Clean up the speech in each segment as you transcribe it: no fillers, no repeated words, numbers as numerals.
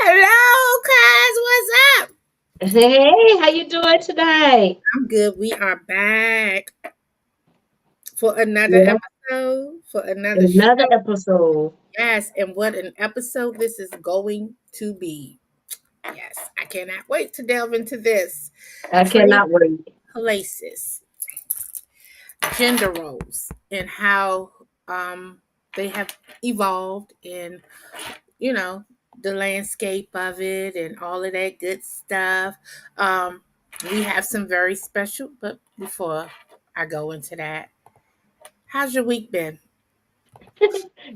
Hello, cuz. What's up? Hey, how you doing today? I'm good. We are back for another Yeah, episode, for another another show. episode. Yes, and what an episode this is going to be. Yes, I cannot wait to delve into this. I Trading cannot wait. places, gender roles, and how they have evolved in, you know, the landscape of it and all of that good stuff. Um, we have some very special, but before I go into that, how's your week been?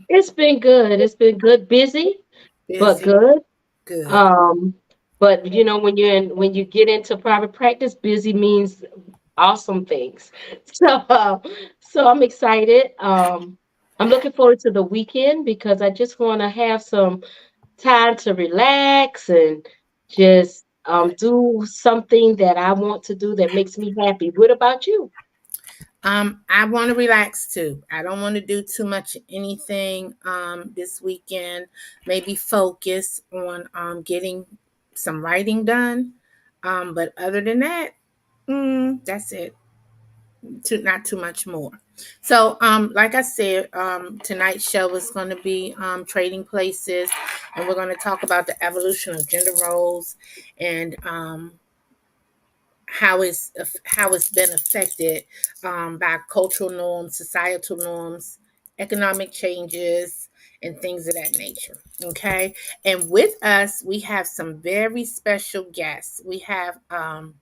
It's been good. It's been good. Busy, but Busy, good. good. Um, but when you get into private practice, busy means awesome things. So so I'm excited. I'm looking forward to the weekend because I just want to have some time to relax and just do something that I want to do that makes me happy. What about you? I want to relax too. I don't want to do too much anything this weekend. Maybe focus on getting some writing done. But other than that, that's it. Not too much more. So, like I said, tonight's show is going to be trading places, and we're going to talk about the evolution of gender roles and how it's been affected by cultural norms, societal norms, economic changes, and things of that nature. Okay, and with us, we have some very special guests. We have the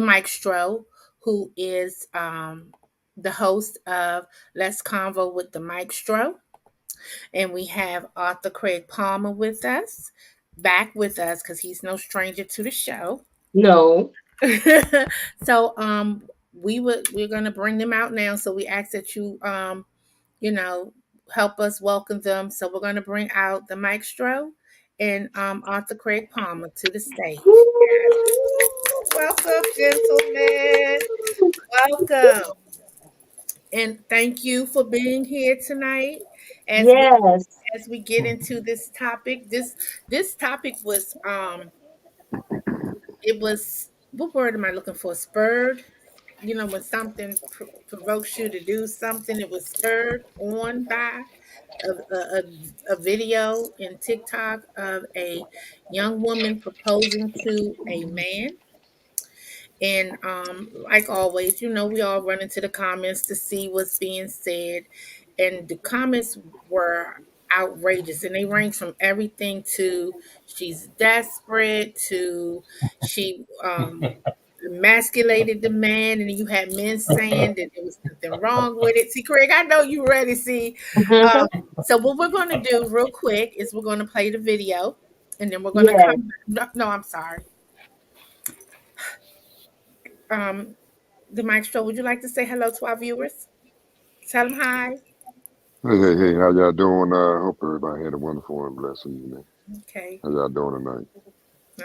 Maestro, who is the host of Let's Convo with the Maestro. And we have Arthur Craig Palmer with us, back with us because he's no stranger to the show. No. So we're gonna bring them out now. So we ask that you know, help us welcome them. So we're gonna bring out the Maestro and Arthur Craig Palmer to the stage. Yes. Welcome, gentlemen. Welcome. And thank you for being here tonight. As we Yes. as we get into this topic, this topic was it was, what word am I looking for? Spurred. You know, when something provokes you to do something, it was spurred on by a video in TikTok of a young woman proposing to a man. And like always, you know, we all run into the comments to see what's being said. And the comments were outrageous. And they range from everything to she's desperate to she emasculated the man. And you had men saying that there was nothing wrong with it. See, Craig, I know you ready. See, um, so what we're going to do real quick is we're going to play the video. And then we're going to Yes. come. No, I'm sorry. Um, the Maestro, would you like to say hello to our viewers? Tell them hi. Hey, how y'all doing? Hope everybody had a wonderful and blessed evening. Okay. How y'all doing tonight?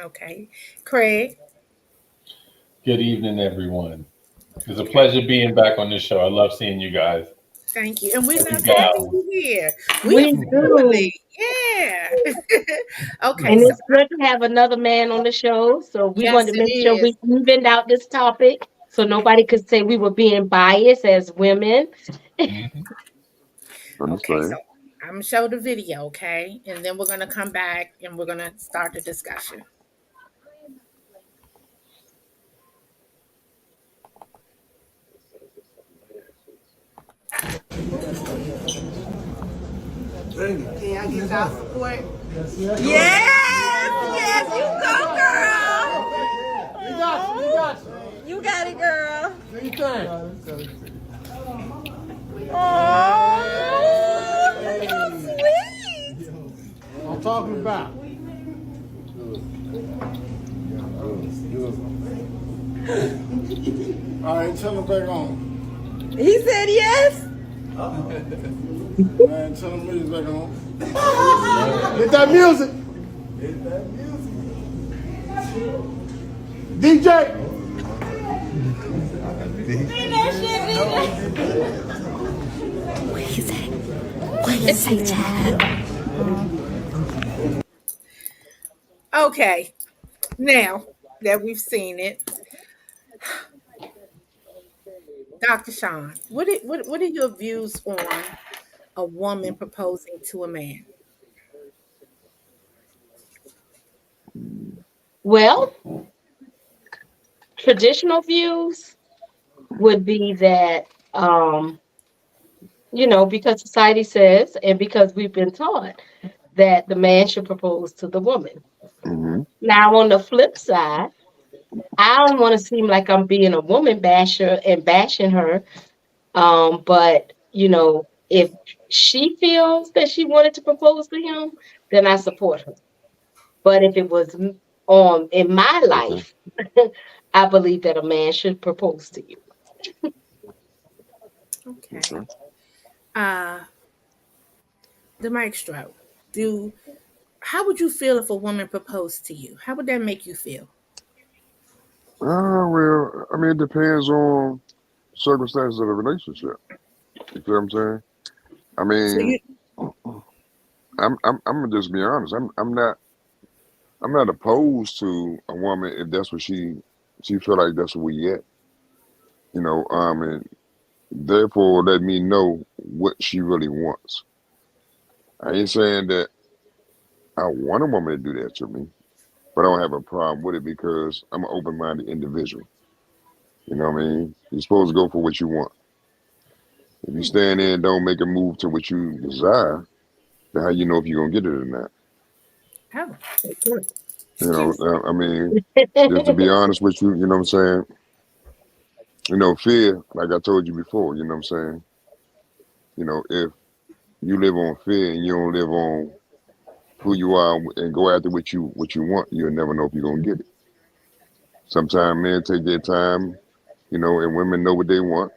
Okay. Craig. Good evening, everyone. It's a Okay. pleasure being back on this show. I love seeing you guys. Thank you. And we You love having gals. you here. We are We do. family. Yeah. Okay. And So, it's good to have another man on the show. So we yes, wanted to it make sure is. we evened out this topic so nobody could say we were being biased as women. Mhm. Okay. So, Understand? I'm going to show the video. Okay. And then we're going to come back and we're going to start the discussion. Can I get y'all support? Yes, yes, you go, girl. You got you. You got you. You got it, girl. Do your thing. Oh, so sweet. I'm talking about. All right, turn it back on. He said yes. Man, turn the music back on. Hit that music. DJ. Okay, now that we've seen it, Dr. Sean, what are your views on a woman proposing to a man? Well, traditional views would be that, because society says, and because we've been taught that the man should propose to the woman. Mm-hmm. Now, on the flip side, I don't want to seem like I'm being a woman basher and bashing her. But if she feels that she wanted to propose to him, then I support her. But if it was on in my Okay. life, I believe that a man should propose to you. Okay. Okay. Uh the maestro. Do How would you feel if a woman proposed to you? How would that make you feel? Well, I mean, it depends on circumstances of the relationship. You feel what I'm saying? I So mean, you I'm gonna just be honest. I'm not opposed to a woman if that's what she feel like that's where we at. And therefore let me know what she really wants. I ain't saying that I want a woman to do that to me, but I don't have a problem with it because I'm an open-minded individual. You know what I mean? You're supposed to go for what you want. If you stand there and don't make a move to what you desire, then how you know if you're gonna get it or not? oh, You know, excuse me. I mean, just to be honest with you, you know what I'm saying? Fear, like I told you before, you know what I'm saying? If you live on fear and you don't live on who you are and go after what you want, you'll never know if you're gonna get it. Sometimes men take their time, and women know what they want.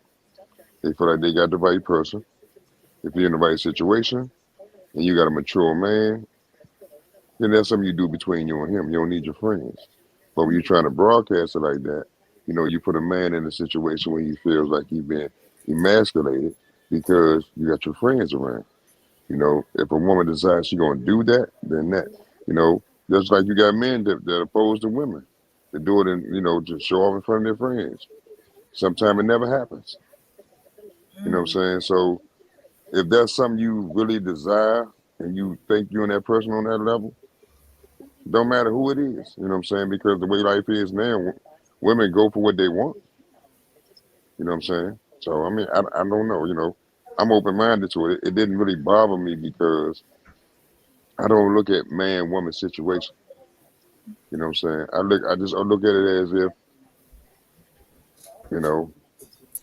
They feel like they got the right person. If you're in the right situation and you got a mature man, then that's something you do between you and him. You don't need your friends. But when you're trying to broadcast it like that, you put a man in a situation where he feels like he's been emasculated because you got your friends around. If a woman decides she's gonna do that, then that, you know, just like you got men that oppose to women. They do it and just show off in front of their friends. Sometimes it never happens. You know what Mm, I'm saying? So if that's something you really desire and you think you and that person on that level, don't matter who it is. You know what I'm saying? Because the way life is now, women go for what they want. You know what I'm saying? So I mean, I don't know. I'm open minded to it. It didn't really bother me because I don't look at man woman situation. You know what I'm saying? I look at it as if you know.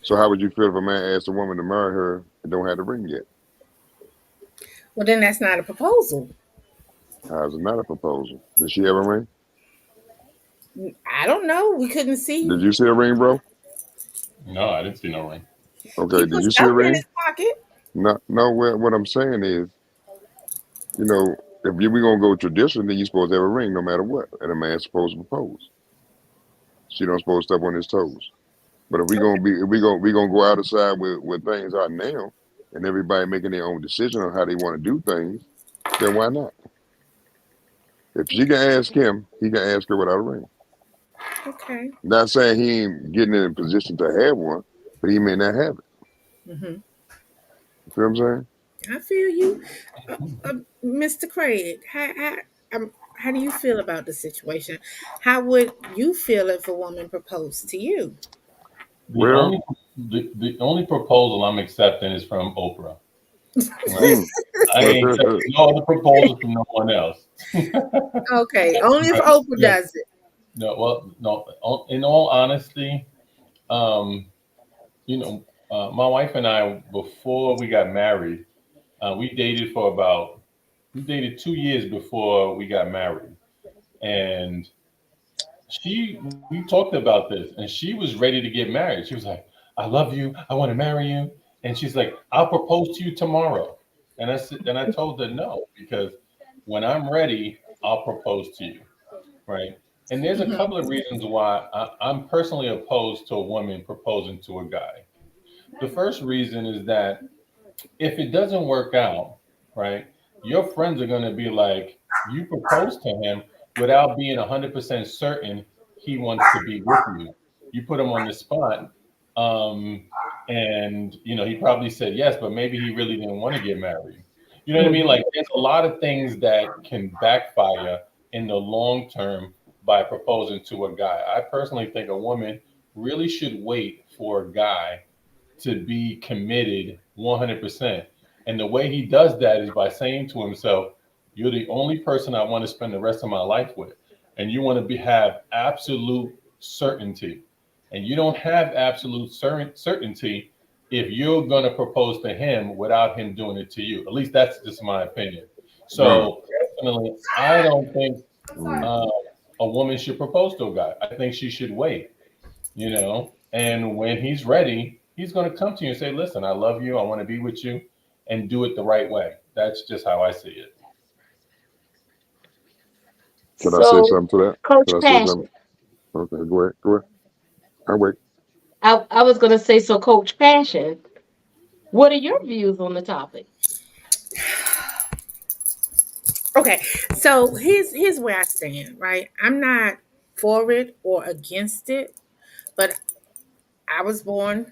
So how would you feel if a man asked a woman to marry her and don't have the ring yet? well, then that's not a proposal. How is it not a proposal? Did she have a ring? I don't know. We couldn't Did see. you see a ring, bro? No, I didn't see no ring. Okay, He did put you see a something in ring? his pocket. No, no. What I'm saying is, if we gonna go tradition, then you're supposed to have a ring no matter what, and a man's supposed to propose. She don't supposed to step on his toes. But if we gonna go outside where things are now, and everybody making their own decision on how they want to do things, then why not? If she can ask him, he can ask her without a ring. Okay. Not saying he ain't getting in a position to have one, but he may not have it. Hmm. You feel what I'm saying? I feel you, Mr. Craig. How do you feel about the situation? How would you feel if a woman proposed to you? The Well, only the only proposal I'm accepting is from Oprah. Right? mm. I ain't accepting no other proposal from no one else. Okay, only if Right? Oprah Yeah. does it. No. Well, no. In all honesty, um, my wife and I, before we got married, we dated 2 years before we got married. and we talked about this, and she was ready to get married. She was like, "I love you. I want to marry you." And she's like, "I'll propose to you tomorrow." And I told her no, because when I'm ready, I'll propose to you, right? And there's a Mhm. couple of reasons why I'm personally opposed to a woman proposing to a guy. The first reason is that if it doesn't work out, right, your friends are going to be like, you proposed to him without being 100% certain he wants to be with you. You put him on the spot. Um, and, he probably said yes, but maybe he really didn't want to get married. You know what I mean? Mhm. Like, there's a lot of things that can backfire in the long term by proposing to a guy. I personally think a woman really should wait for a guy to be committed 100%. And the way he does that is by saying to himself, "You're the only person I want to spend the rest of my life with." And you want to have absolute certainty. And you don't have absolute certainty if you're going to propose to him without him doing it to you. At least that's just my opinion. Mm, So, personally, I don't think mm. uh, a woman should propose to a guy. I think she should wait. And when he's ready, he's going to come to you and say, "Listen, I love you. I want to be with you," and do it the right way. That's just how I see it. Can I say So, something to that? Coach Can I say something? Passion, Okay, go ahead. Go ahead. I wait. I was going to say, so Coach Passion, what are your views on the topic? Okay, so here's where I stand. Right, I'm not for it or against it, but I was born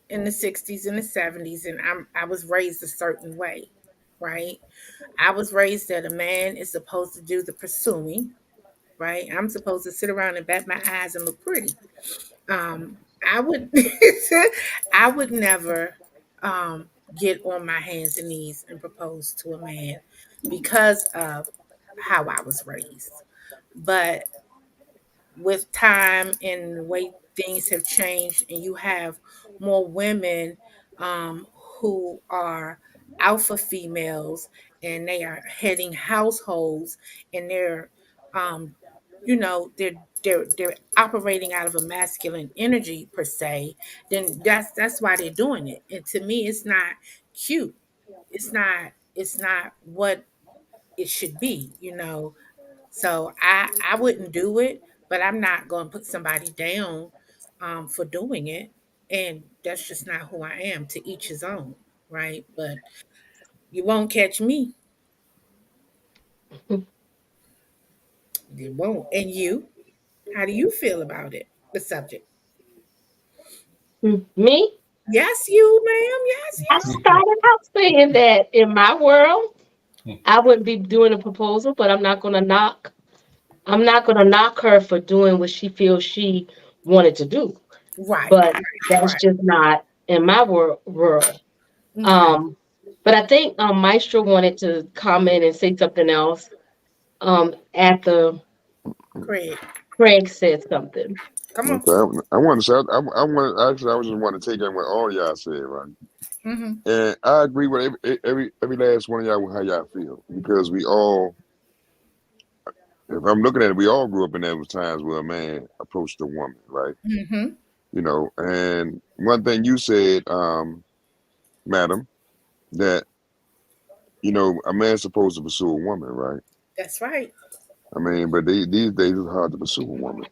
in the '60s and the '70s, and I was raised a certain way. Right, I was raised that a man is supposed to do the pursuing. Right, I'm supposed to sit around and bat my eyes and look pretty. I would I would never get on my hands and knees and propose to a man because of how I was raised. But with time and the way things have changed, and you have more women who are alpha females, and they are heading households, and they're um, they're operating out of a masculine energy per se, then that's why they're doing it. And to me, it's not cute. It's not what it should be. So I wouldn't do it, but I'm not going to put somebody down for doing it, and that's just not who I am. To each his own, right? But you won't catch me. You won't. And you? How do you feel about it? The subject? Me? Yes, you, ma'am. Yes, I yes. started out saying that in my world, I wouldn't be doing a proposal, but I'm not going to knock. I'm not going to knock her for doing what she feels she wanted to do. Right, But that's right. just not in my world. Okay, Um, but I think Maestro wanted to comment and say something else after Craig. Craig said something. Come on. Okay. I want to say. I want. Actually, I was just want to take in what all y'all said, right? Mm-hmm. And I agree with every last one of y'all with how y'all feel, because we all, if I'm looking at it, we all grew up in those times where a man approached a woman, right? Mm-hmm. And one thing you said, madam, that a man's supposed to pursue a woman, right? That's right. I mean, but these days it's hard to pursue a woman.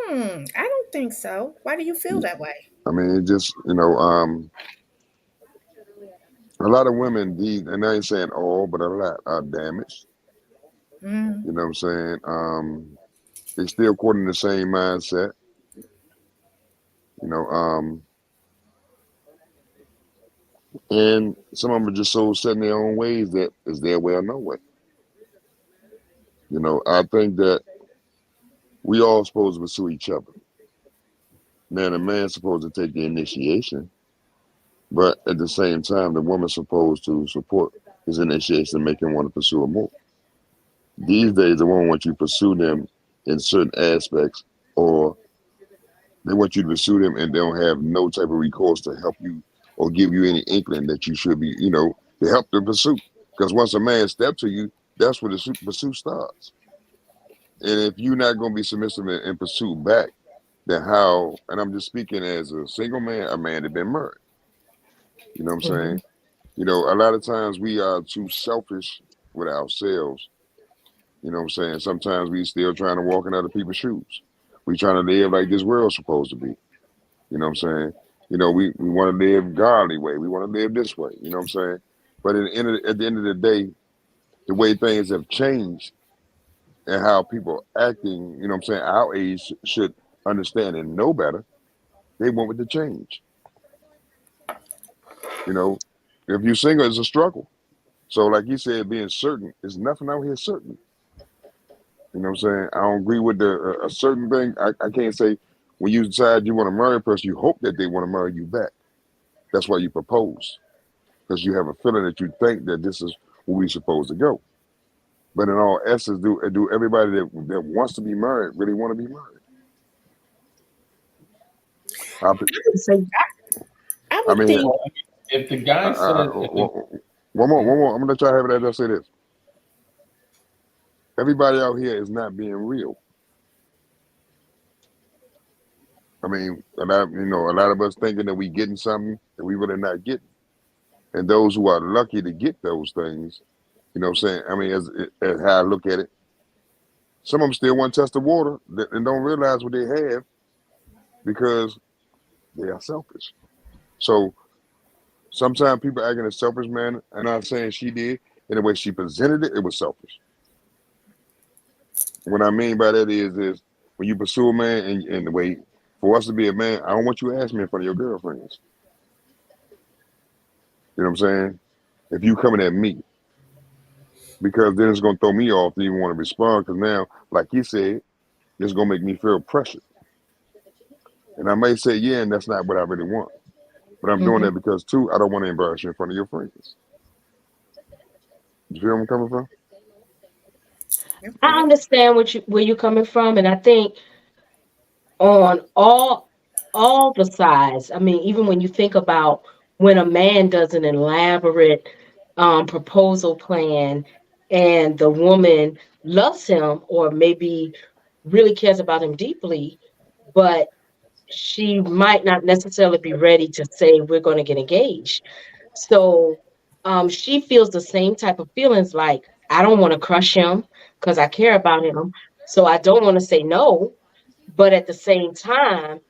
I don't think so. Why do you feel that way? I mean, it just a lot of women, and I ain't saying all, but a lot are damaged. Mm, You know what I'm saying? They still caught in the same mindset. You know, and some of them are just so set in their own ways that it's their way or no way. I think that we all supposed to pursue each other. Man, a man's supposed to take the initiation, but at the same time, the woman's supposed to support his initiation and make him want to pursue her more. These days, the woman wants you to pursue them in certain aspects, or they want you to pursue them and they don't have no type of recourse to help you or give you any inkling that you should be, to help them pursue. Because once a man steps to you, that's where the pursuit starts. And if you're not going to be submissive and pursue back, then how? And I'm just speaking as a single man, a man that been married. You know what I'm saying? Mhm. You know, a lot of times we are too selfish with ourselves. You know what I'm saying? Sometimes we still trying to walk in other people's shoes. We trying to live like this world's supposed to be. You know what I'm saying? You know, we want to live godly way. We want to live this way. You know what I'm saying? But at the end of the day, the way things have changed and how people acting, you know what I'm saying, our age should understand and know better. They want it to change. You know, if you're single, it's a struggle. So, like you said, being certain, there's nothing out here certain. You know what I'm saying? I don't agree with a certain thing. I can't say when you decide you want to marry a person, you hope that they want to marry you back. That's why you propose, because you have a feeling that you think that this is where we're supposed to go. But in all essence, do everybody that wants to be married really want to be married? I, So I I would mean, think. Well, if the guy says, if the, one more. I'm gonna let y'all have it as I say this. Everybody out here is not being real. I mean, a lot of us thinking that we getting something that we really not getting. And those who are lucky to get those things, you know what I'm saying? I mean, as how I look at it, some of them still want to test the water and don't realize what they have because they are selfish. So sometimes people act in a selfish manner. I'm not saying she did. In the way she presented it, it was selfish. What I mean by that is when you pursue a man and the way for us to be a man, I don't want you to ask me in front of your girlfriends. You know what I'm saying? If you coming at me, because then it's gonna throw me off to even want to respond. Because now, like you said, it's gonna make me feel pressured. And I may say, yeah, and that's not what I really want. But I'm doing mhm. that because too, I don't want to embarrass you in front of your friends. You feel where I'm coming from? I Okay. understand where you're coming from, and I think on all the sides. I mean, even when you think about when a man does an elaborate proposal plan and the woman loves him or maybe really cares about him deeply, but she might not necessarily be ready to say we're going to get engaged. So she feels the same type of feelings like I don't want to crush him because I care about him. So I don't want to say no, but at the same time,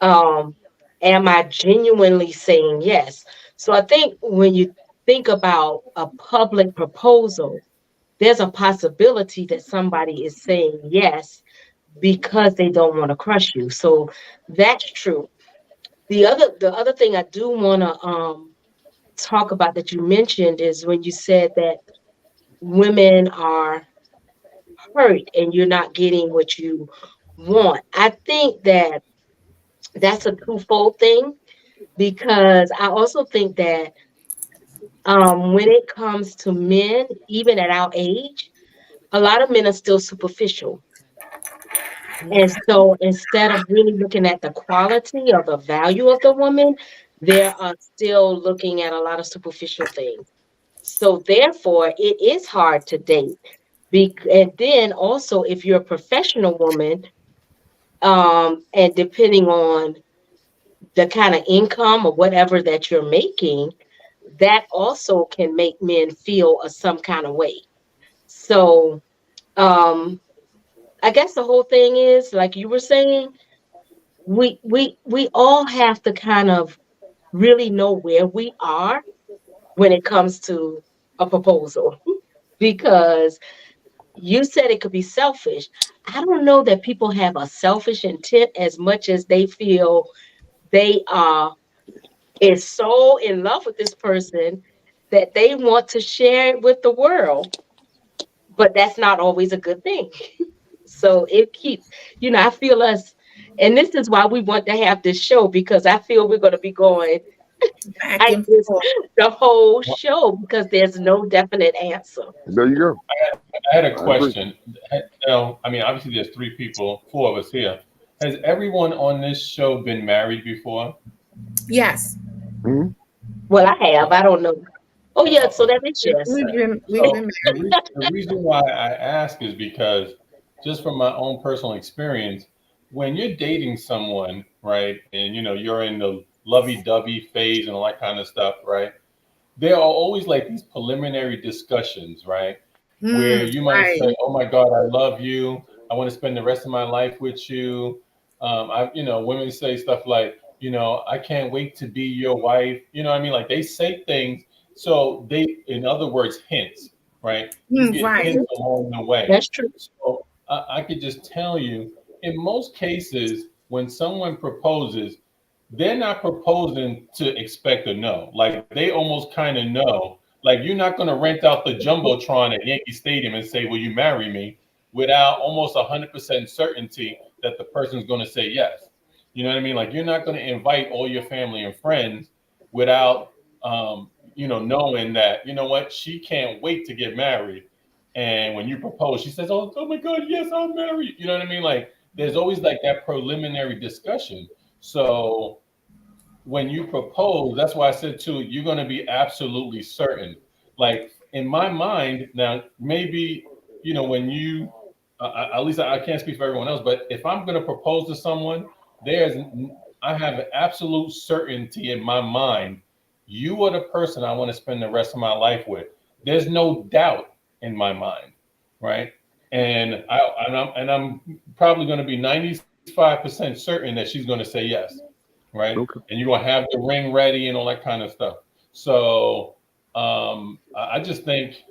um, am I genuinely saying yes? So I think when you think about a public proposal, there's a possibility that somebody is saying yes because they don't want to crush you. So that's true. The other thing I do want to talk about that you mentioned is when you said that women are hurt and you're not getting what you want. I think that that's a twofold thing because I also think that when it comes to men, even at our age, a lot of men are still superficial. And so instead of really looking at the quality or the value of the woman, they are still looking at a lot of superficial things. So therefore, it is hard to date. And then also, if you're a professional woman, and depending on the kind of income or whatever that you're making, that also can make men feel some kind of way. So, um, I guess the whole thing is, like you were saying, we all have to kind of really know where we are when it comes to a proposal because you said it could be selfish. I don't know that people have a selfish intent as much as they feel they are is so in love with this person that they want to share it with the world, but that's not always a good thing. So it keeps, I feel us, and this is why we want to have this show because I feel we're going to be going Back like and this forth. the whole well, show because there's no definite answer. There you go. I had a I agree. question. I mean, obviously there's three people, four of us here. Has everyone on this show been married before? Yes. Hmm. Well, I have. I don't know. Oh yeah, so Uh, that makes yes. We've So been the reason why I ask is because just from my own personal experience, when you're dating someone, right, and you're in the lovey-dovey phase and all that kind of stuff, right? There are always like these preliminary discussions, right? Where you might right. say, "Oh my God, I love you. I want to spend the rest of my life with you." Women say stuff like, "I can't wait to be your wife." You know what I mean? Like they say things, so in other words, hints, right? You get Right. hints along the way. That's true. So I could just tell you, in most cases, when someone proposes, they're not proposing to expect a no. Like they almost kind of know. Like you're not going to rent out the jumbotron at Yankee Stadium and say, "Will you marry me?" without almost 100% certainty that the person's going to say yes. You know what I mean? Like you're not going to invite all your family and friends without, knowing that what she can't wait to get married. And when you propose, she says, "Oh my God, yes, I'll marry you." You know what I mean? Like there's always like that preliminary discussion. So when you propose, that's why I said too, you're going to be absolutely certain. Like in my mind, now maybe when you, at least I can't speak for everyone else, but if I'm going to propose to someone, I have an absolute certainty in my mind. You are the person I want to spend the rest of my life with. There's no doubt in my mind, right? And I'm probably going to be 95% certain that she's going to say yes, right? Okay. And you're gonna have the ring ready and all that kind of stuff. So I just think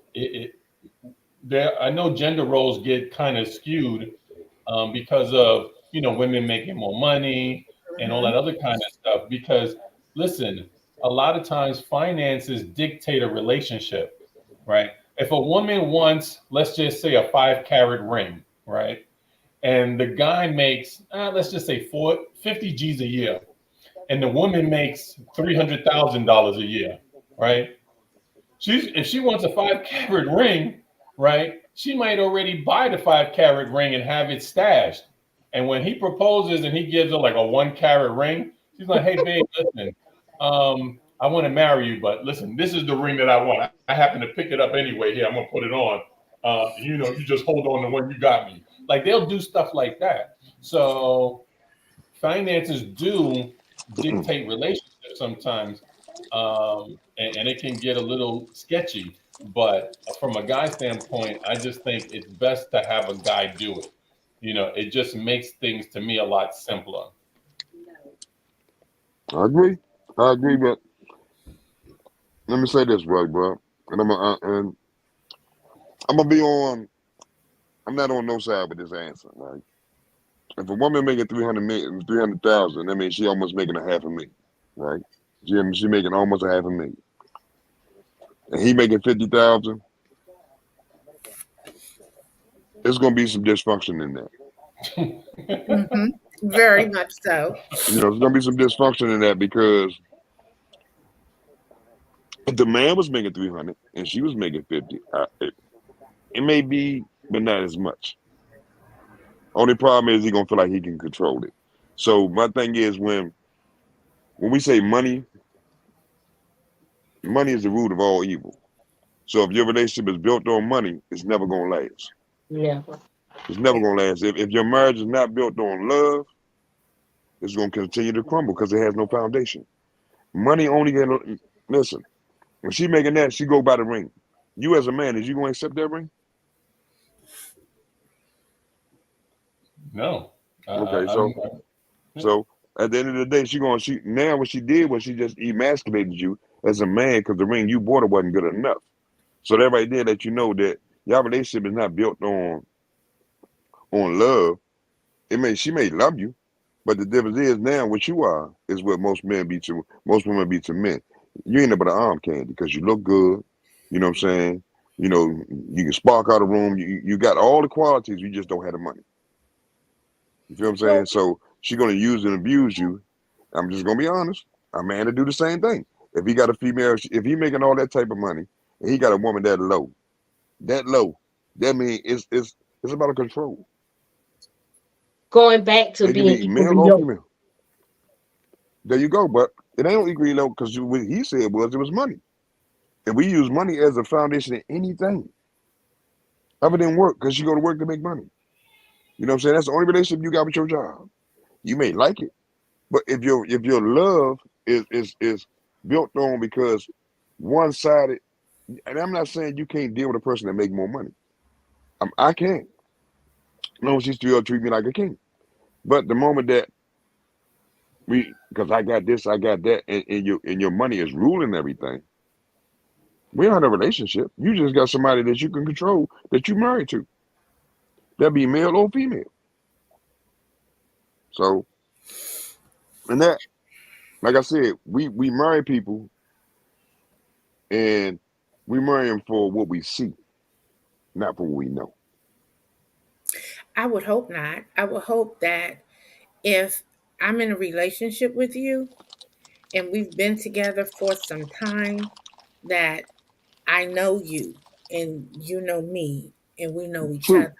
there. I know gender roles get kind of skewed because of women making more money and all that Mhm. other kind of stuff. Because listen, a lot of times finances dictate a relationship, right? If a woman wants, let's just say, a 5 carat ring, right? And the guy makes, let's just say 50 G's a year, and the woman makes $300,000 a year, right? If she wants a 5 carat ring, right? She might already buy the 5 carat ring and have it stashed. And when he proposes and he gives her like a 1 carat ring, she's like, "Hey, babe, listen, I want to marry you, but listen, this is the ring that I want. I happen to pick it up anyway. Here, I'm gonna put it on. You just hold on to when you got me." Like they'll do stuff like that. So finances do dictate relationships sometimes, and it can get a little sketchy. But from a guy standpoint, I just think it's best to have a guy do it. It just makes things to me a lot simpler. I agree. I agree, but let me say this right, bro. And I'm gonna be on. I'm not on no side with this answer, right? If a woman making 300,000, that means she almost making a half a million, right? She making almost a half a million, and he making 50,000. There's gonna be some dysfunction in that. Mhm. Very much so. There's gonna be some dysfunction in that because if the man was making 300 and she was making 50, it may be, but not as much. Only problem is he gonna feel like he can control it. So my thing is when we say money is the root of all evil. So if your relationship is built on money, it's never gonna last. Yeah. It's never gonna last. If your marriage is not built on love, it's gonna continue to crumble because it has no foundation. Money only can listen. When she making that, she go by the ring. You as a man, is you gonna accept that ring? No, Okay, I'm. so at the end of the day, she now what she did was she just emasculated you as a man because the ring you bought her wasn't good enough. So that right there let you know that your relationship is not built on love. She may love you, but the difference is now what you are is what most women be to men. You ain't but an arm candy because you look good. You know what I'm saying? You can spark out a room. You got all the qualities. You just don't have the money. You feel what I'm saying? Well, So she gonna use and abuse you. I'm just gonna be honest. A man to do the same thing. If he got a female, if he making all that type of money, and he got a woman that low, that means it's about a control. going back to It can being be male equally or yoked. female. There you go. But it ain't equally low because what he said was it was money. And we use money as a foundation in anything other than work, because you go to work to make money. You know what I'm saying? That's the only relationship you got with your job. You may like it, but if your love is built on because one sided, and I'm not saying you can't deal with a person that make more money. I can't. No, she still treat me like a king. But the moment that because I got this, I got that, and your money is ruling everything, we're not in a relationship. You just got somebody that you can control, that you married to. That be male or female. So, and that, like I said, we marry people, and we marry them for what we see, not for what we know. I would hope not. I would hope that if I'm in a relationship with you and we've been together for some time, that I know you and you know me and we know each True, other,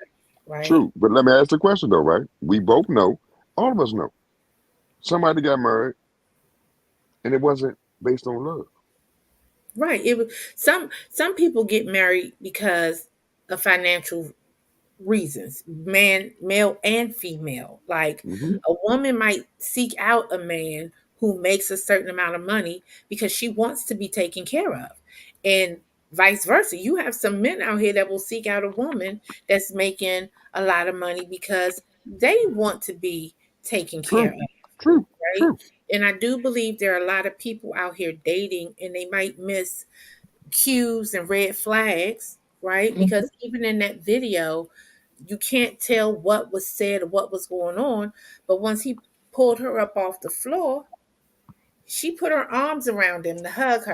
right? true. But let me ask the question though, right? We both know, all of us know, somebody got married, and it wasn't based on love. Right. It was some people get married because of financial reasons, male and female. Like Hmm. a woman might seek out a man who makes a certain amount of money because she wants to be taken care of. And vice versa. You have some men out here that will seek out a woman that's making a lot of money because they want to be taken care True, of, true, right? true. And I do believe there are a lot of people out here dating and they might miss cues and red flags, right? Mhm. Because even in that video, you can't tell what was said or what was going on. But once he pulled her up off the floor, she put her arms around him to hug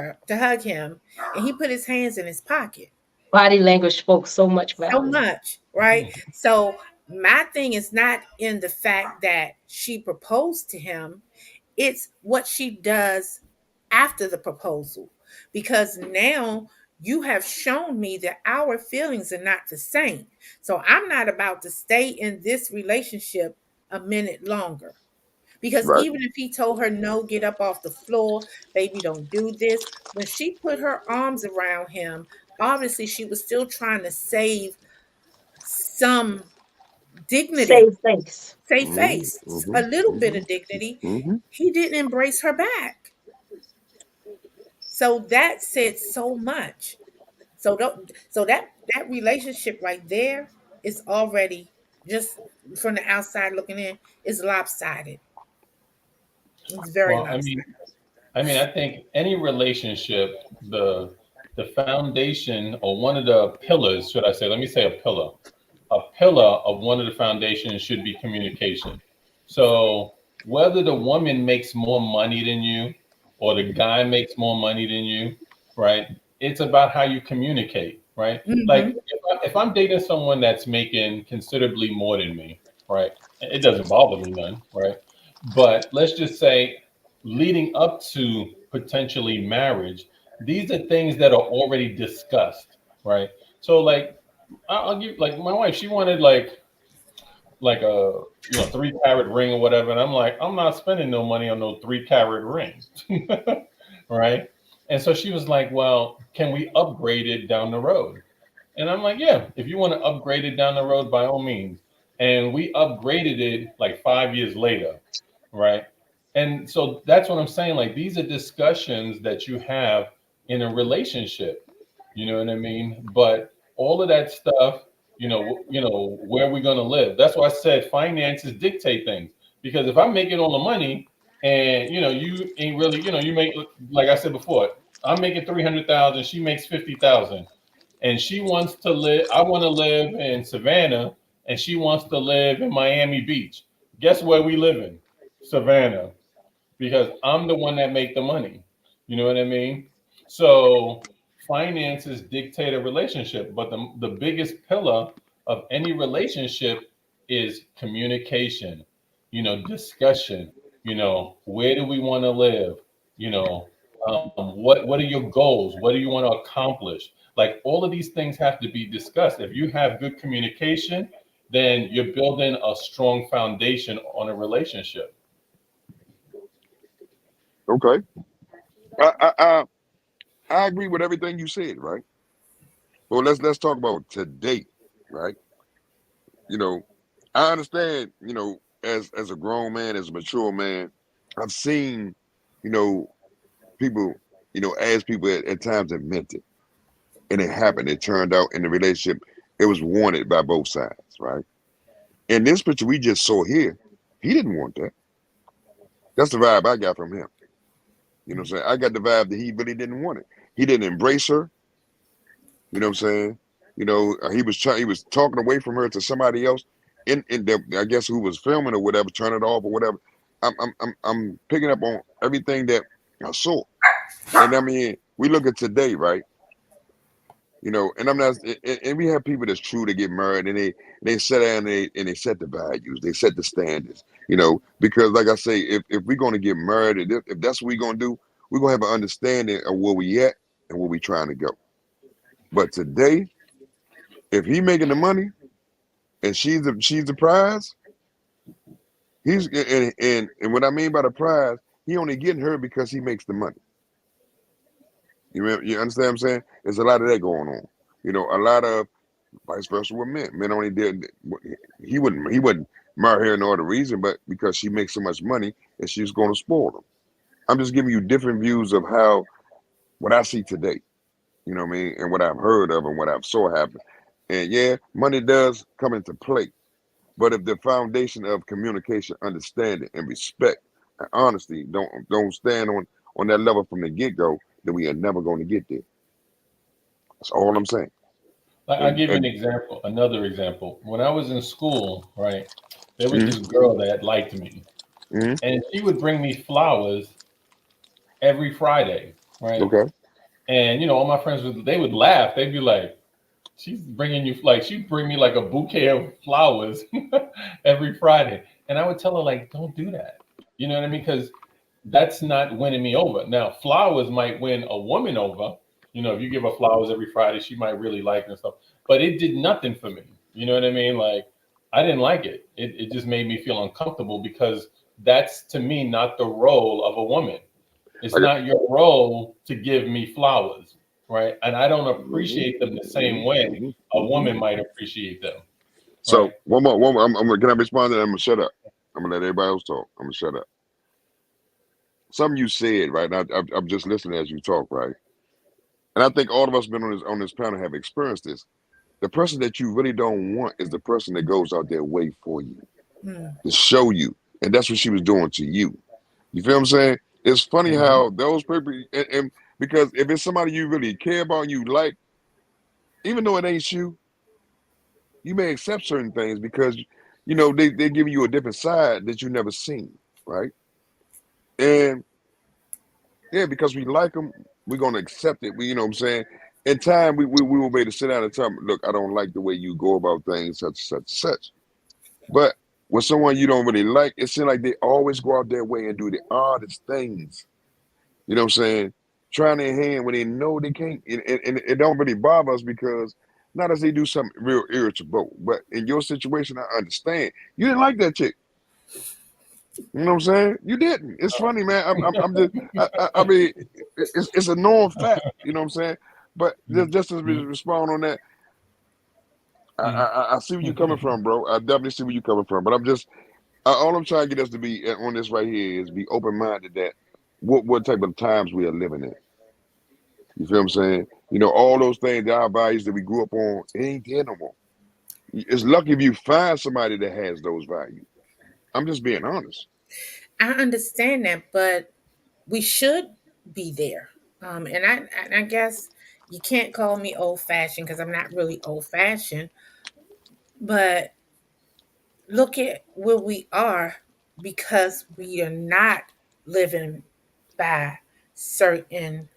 him, and he put his hands in his pocket. Body language spoke so much So volume. much, right? So my thing is not in the fact that she proposed to him, it's what she does after the proposal. Because now you have shown me that our feelings are not the same. So I'm not about to stay in this relationship a minute longer. Because Right. even if he told her, no, get up off the floor, baby, don't do this, when she put her arms around him, obviously she was still trying to save some dignity, Save face. save Hmm. face, a Hmm. little bit Hmm. of dignity. Hmm. He didn't embrace her back. So that said so much. So that relationship right there is already, just from the outside looking in, is lopsided. It's very Well, lopsided. I think any relationship, the foundation or one of the pillars, should I say, let me say a pillar of one of the foundations should be communication. So whether the woman makes more money than you or the guy makes more money than you, right? It's about how you communicate, right? Like Hmm. if I'm dating someone that's making considerably more than me, right? It doesn't bother me none, right? But let's just say leading up to potentially marriage, these are things that are already discussed, right? So like I'll give like my wife, she wanted like a 3 carat ring or whatever, and I'm like, I'm not spending no money on no 3 carat ring, right? And so she was like, well, can we upgrade it down the road? And I'm like, yeah, if you want to upgrade it down the road, by all means. And we upgraded it like 5 years later, right? And so that's what I'm saying. Like these are discussions that you have in a relationship. You know what I mean? But all of that stuff, where we're gonna live. That's why I said finances dictate things. Because if I'm making all the money and you ain't really, you make like I said before, I'm making 300,000, she makes 50,000, and she wants to live. I want to live in Savannah, and she wants to live in Miami Beach. Guess where we live in? Savannah, because I'm the one that make the money. You know what I mean? So finances dictate a relationship, but the biggest pillar of any relationship is communication. Discussion. Where do we want to live? You know, what are your goals? What do you want to accomplish? Like all of these things have to be discussed. If you have good communication, then you're building a strong foundation on a relationship. Okay. I I agree with everything you said, right? Well, let's talk about today, right? You know, I understand. As a grown man, as a mature man, I've seen, you know, people, as people at times have meant it, and it happened. It turned out in the relationship, it was wanted by both sides, right? In this picture we just saw here, he didn't want that. That's the vibe I got from him. You know what I'm saying? I got the vibe that he really didn't want it. He didn't embrace her. You know what I'm saying? He was talking away from her to somebody else, I guess who was filming or whatever, turn it off or whatever. I'm picking up on everything that I saw, and I mean, we look at today, right? And I'm not, and we have people that's true to get married, and they set down and they set the values, they set the standards, because like I say, if we're going to get married, if that's what we're going to do, we're going to have an understanding of where we at and where we trying to go. But today, if he making the money and she's the prize, he's and what I mean by the prize, he only getting her because he makes the money. You understand what I'm saying? There's a lot of that going on. A lot of vice versa with men. Men only did he wouldn't marry her no other reason, but because she makes so much money and she's going to spoil him. I'm just giving you different views of what I see today. You know what I mean? And what I've heard of and what I've saw happen. And yeah, money does come into play. But if the foundation of communication, understanding, and respect and honesty don't stand on that level from the get-go, then we are never going to get there. That's all I'm saying. I'll And give you an and example, another example. When I was in school, right, there was mm, this girl that liked me, mm, and she would bring me flowers every Friday, right? okay. And all my friends would laugh. They'd be like, "She's bringing you like she'd bring me like a bouquet of flowers every Friday," and I would tell her like, "Don't do that." You know what I mean? Because that's not winning me over. Now, flowers might win a woman over. If you give her flowers every Friday, she might really like it and stuff. But it did nothing for me. You know what I mean? Like, I didn't like it. It just made me feel uncomfortable because that's to me not the role of a woman. It's I got, not your role to give me flowers, right? And I don't mhm, appreciate them the same mhm, way mhm, a mhm. woman might appreciate them, So right? one more. Can I respond to that? I'm gonna shut up. I'm gonna let everybody else talk. I'm gonna shut up. Something you said, right? And I'm just listening as you talk, right? And I think all of us been on this panel have experienced this. The person that you really don't want is the person that goes out their way for you, Mm. to show you. And that's what she was doing to you. You feel what I'm saying? It's funny Hmm. how those people, and because if it's somebody you really care about and you like, even though it ain't you may accept certain things because, they're giving you a different side that you never seen, right? And yeah, because we like them, we're going to accept it. You know what I'm saying? In time, we will be able to sit down and tell them, look, I don't like the way you go about things, such, such, such. But with someone you don't really like, it seems like they always go out their way and do the oddest things. You know what I'm saying? Trying their hand when they know they can't. And it don't really bother us because not as they do something real irritable. But in your situation, I understand. You didn't like that chick. You know what I'm saying? You didn't. It's funny, man. I'm just. I mean, it's a known fact. You know what I'm saying? But just to respond on that, I see where you're coming from, bro. I definitely see where you're coming from. But all I'm trying to get us to be on this right here is be open minded that what type of times we are living in. You feel what I'm saying? All those things, our values that we grew up on, it ain't there no more. It's lucky if you find somebody that has those values. I'm just being honest. I understand that, but we should be there. And I guess you can't call me old fashioned because I'm not really old fashioned. But look at where we are because we are not living by certain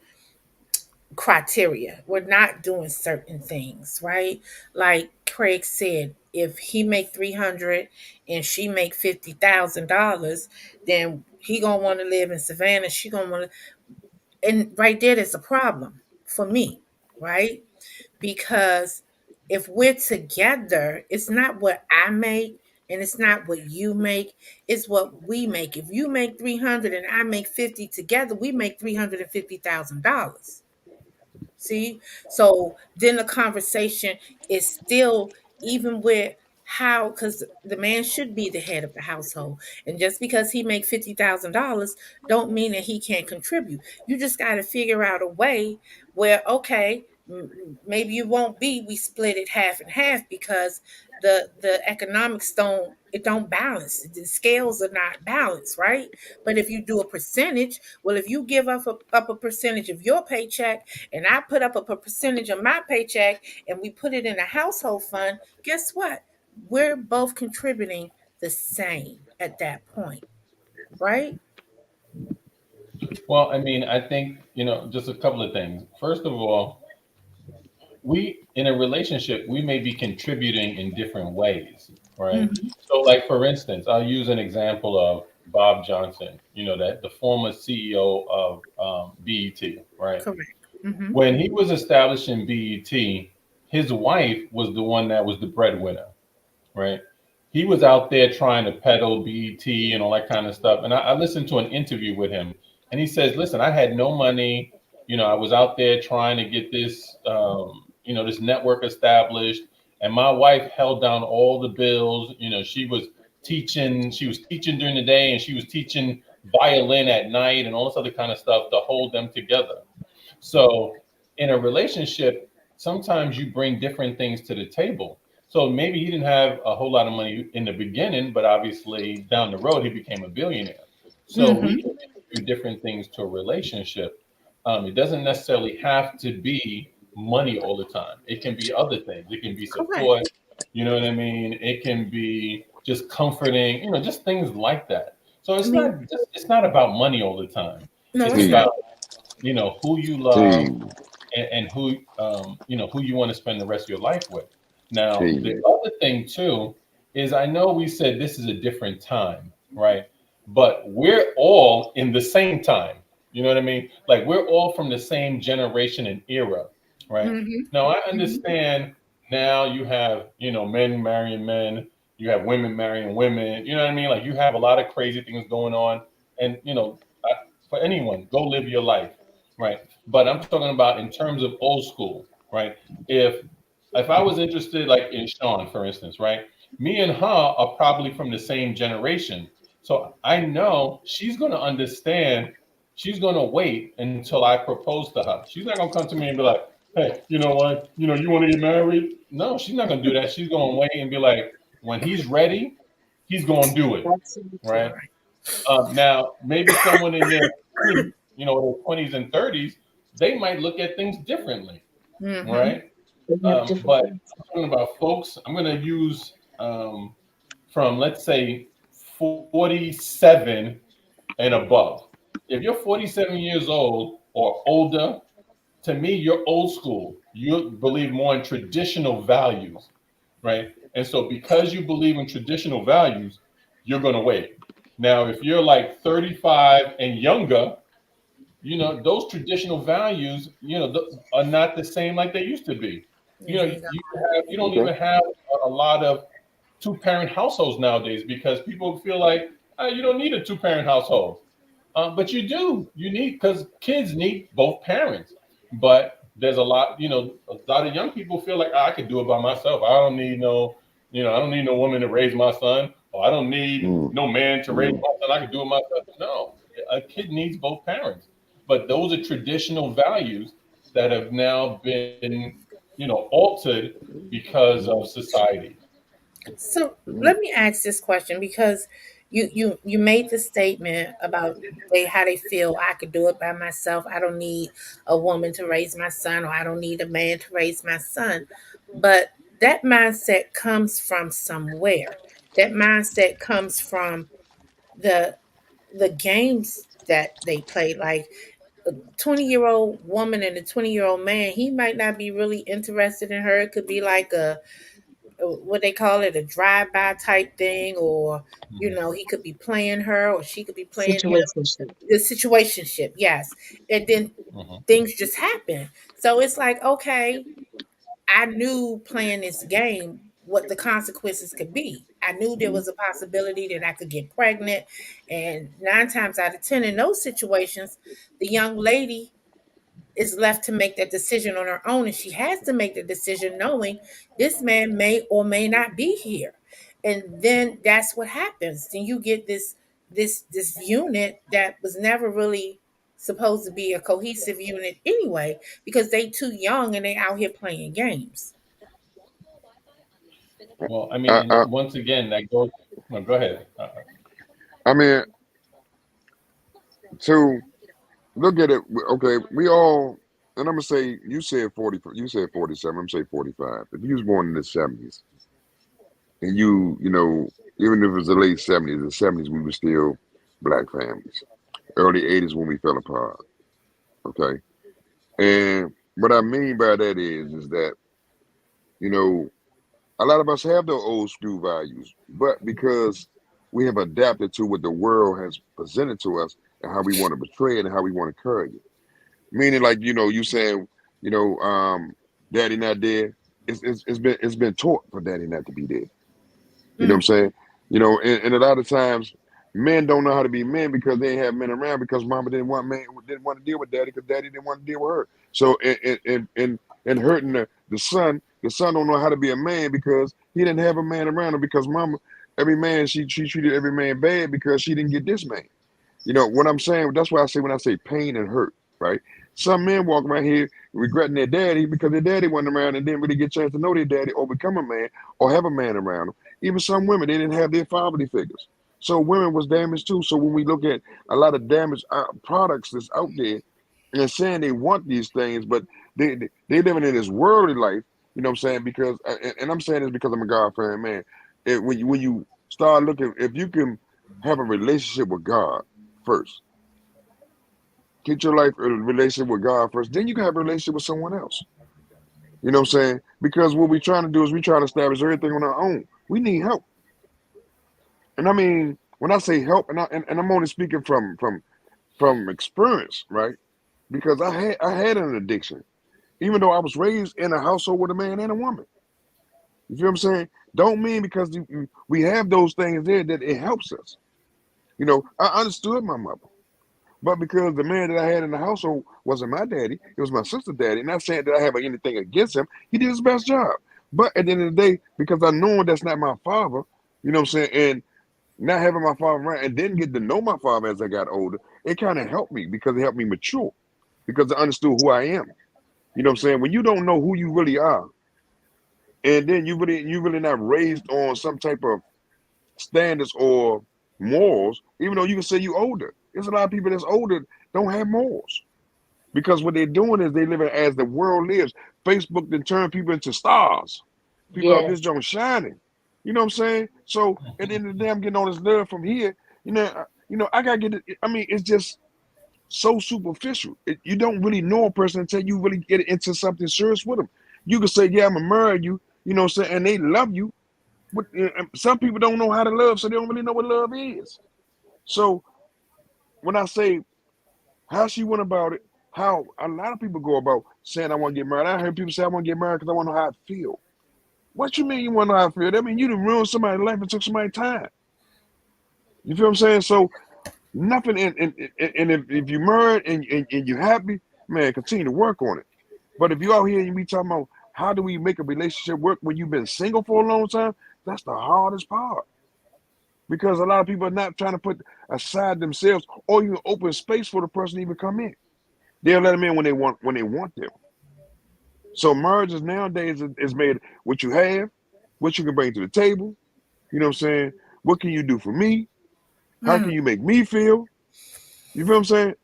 criteria. We're not doing certain things, right? Like Craig said, if he make 300 and she make $50,000, then he gonna want to live in Savannah. She gonna want to, and right there is a problem for me, right? Because if we're together, it's not what I make and it's not what you make, it's what we make. If you make 300 and I make 50 together, we make $350,000. See? So then the conversation is still, even with how, because the man should be the head of the household. And just because he make $50,000 don't mean that he can't contribute. You just got to figure out a way where, okay, maybe it won't be we split it half and half, because the economics don't balance. The scales are not balanced, right? But if you do a percentage, well, if you give up a percentage of your paycheck and I put up a percentage of my paycheck and we put it in a household fund, guess what? We're both contributing the same at that point, right? Well, I mean, I think, just a couple of things. First of all, we in a relationship, we may be contributing in different ways, right? Hmm. So, like for instance, I'll use an example of Bob Johnson, that the former CEO of BET, right? Correct. Hmm. When he was establishing BET, his wife was the one that was the breadwinner, right? He was out there trying to peddle BET and all that kind of stuff. And I listened to an interview with him, and he says, "Listen, I had no money. I was out there trying to get this, this network established, and my wife held down all the bills. She was teaching. She was teaching during the day, and she was teaching violin at night, and all this other kind of stuff to hold them together." So in a relationship, sometimes you bring different things to the table. So maybe he didn't have a whole lot of money in the beginning, but obviously down the road he became a billionaire. So we Hmm. can do different things to a relationship. It doesn't necessarily have to be money all the time. It can be other things. It can be Correct. support. You know what I mean? It can be just comforting. Just things like that. So I mean, it's not about money all the time. no, It's it's Hey, not. about who you hey, love, and who who you want to spend the rest of your life with. Now the hey, other thing too is, I know we said this is a different time, right? But we're all in the same time. You know what I mean? Like, we're all from the same generation and era, right? Hmm. Now I Hmm. understand, now you have, men marrying men, you have women marrying women, you know what I mean? Like, you have a lot of crazy things going on, and for anyone, go live your life, right? But I'm talking about in terms of old school, right? If I was interested, like in Sean, for instance, right? Me and her are probably from the same generation. So I know she's going to understand. She's going to wait until I propose to her. She's not going to come to me and be like, "Hey, you know what? You want to get married?" No, she's not going to do that. She's going to wait and be like, when he's ready, he's going to do it, Absolutely. right? Right. Now, maybe someone in their 20s, their 20s and 30s, they might look at things differently, Hmm. right? They have different But things. I'm talking about folks. I'm going to use from, let's say, 47 and above. If you're 47 years old or older, to me, you're old school. You believe more in traditional values, right? And so, because you believe in traditional values, you're going to wait. Now, if you're like 35 and younger, those traditional values, are not the same like they used to be. There you go. You don't okay. even have a lot of two-parent households nowadays, because people feel like, you don't need a two-parent household. But you do. You need, because kids need both parents. But there's a lot of young people feel like, "Ah, I could do it by myself. I don't need I don't need no woman to raise my son, or I don't need Mm, no man to raise mm. my son. I can do it myself." No, a kid needs both parents. But those are traditional values that have now been, altered because of society. So let me ask this question, because you made the statement about how they feel, I could do it by myself. I don't need a woman to raise my son, or I don't need a man to raise my son. But that mindset comes from somewhere. That mindset comes from the the games that they play. Like a 20-year-old woman and a 20-year-old man, he might not be really interested in her. It could be like what they call it, a drive-by type thing, or Mhm, he could be playing her, or she could be playing him. Situationship. The situationship, yes. And then mhm, things just happen. So it's like, okay, I knew playing this game what the consequences could be. I knew there was a possibility that I could get pregnant, and 9 times out of 10 in those situations, the young lady is left to make that decision on her own, and she has to make the decision knowing this man may or may not be here. And then that's what happens. Then you get this unit that was never really supposed to be a cohesive unit anyway, because they too young and they out here playing games. Well, I mean, I, and I, once again, that goes. No, go ahead. I mean, to look at it, okay, we all, and I'm gonna say, you said 40, you said 47, I'm gonna say 45. If you was born in the 70s, and you know, even if it was the late 70s, the 70s we were still black families. Early 80s when we fell apart. Okay, and what I mean by that is that you know a lot of us have the old school values, but because we have adapted to what the world has presented to us and how we want to portray it and how we want to carry it. Meaning, like you saying, you know, daddy not dead. It's been taught for daddy not to be dead. You know what I'm Mm, saying? And a lot of times men don't know how to be men because they ain't have men around because mama didn't want to deal with daddy because daddy didn't want to deal with her. So and hurting the son don't know how to be a man because he didn't have a man around him because mama every man she treated every man bad because she didn't get this man. You know what I'm saying? That's why I say when I say pain and hurt, right? Some men walk around here regretting their daddy because their daddy wasn't around and didn't really get a chance to know their daddy or become a man or have a man around them. Even some women, they didn't have their fatherly figures. So women was damaged too. So when we look at a lot of damaged products that's out there and saying they want these things, but they living in this worldly life, you know what I'm saying? Because and I'm saying this because I'm a God-fearing man. When you start looking, if you can have a relationship with God first, get your life in a relationship with God first, then you can have a relationship with someone else. You know what I'm saying? Because what we're trying to do is we try to establish everything on our own. We need help. And I mean, when I say help, and I'm only speaking from experience, right? Because I had an addiction, even though I was raised in a household with a man and a woman. You feel what I'm saying? Don't mean because we have those things there that it helps us. I understood my mother. But because the man that I had in the household wasn't my daddy, it was my sister's daddy. Not saying that I have anything against him. He did his best job. But at the end of the day, because I know that's not my father, you know what I'm saying, and not having my father around and didn't get to know my father as I got older, it kind of helped me because it helped me mature because I understood who I am. You know what I'm saying? When you don't know who you really are, and then you really not raised on some type of standards or morals, even though you can say you older. There's a lot of people that's older don't have morals. Because what they're doing is they living as the world lives. Facebook then turn people into stars. People out this Yes, joint shining. You know what I'm saying? So at the end of the day, I'm getting all this love from here. I gotta get it. I mean, it's just so superficial. You don't really know a person until you really get into something serious with them. You can say, "Yeah, I'm gonna marry you," you know what I'm saying, and they love you. But some people don't know how to love, so they don't really know what love is. So when I say how she went about it, how a lot of people go about saying I want to get married. I heard people say I want to get married because I want to know how I feel. What you mean you want to know how I feel? That mean you done ruined somebody's life and took somebody's time. You feel what I'm saying? So nothing and if you married and you happy, man, continue to work on it. But if you out here and you be talking about how do we make a relationship work when you've been single for a long time, that's the hardest part. Because a lot of people are not trying to put aside themselves or even open space for the person to even come in. They'll let them in when they want them. So marriages nowadays is made what you have, what you can bring to the table. You know what I'm saying? What can you do for me? How can mm, you make me feel? You feel what I'm saying?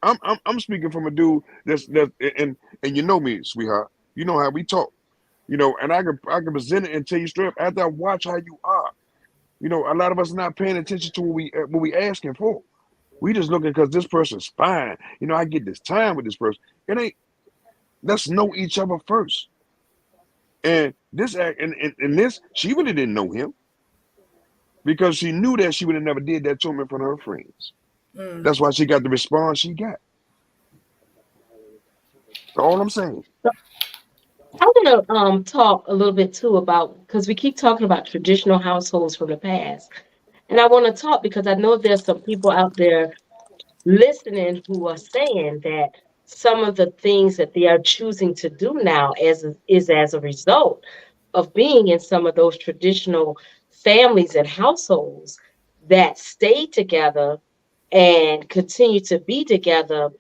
I'm speaking from a dude that's and you know me, sweetheart. You know how we talk. And I can present it and tell you straight up after I watch how you are. A lot of us are not paying attention to what we asking for. We just looking because this person's fine. I get this time with this person. It ain't. Let's know each other first. And this act and this, she really didn't know him because she knew that she would have never did that to him in front of her friends. mm. That's why she got the response she got. That's all I'm saying. so I want to talk a little bit too about, because we keep talking about traditional households from the past, and I want to talk because I know there's some people out there listening who are saying that some of the things that they are choosing to do now is as a result of being in some of those traditional families and households that stay together and continue to be together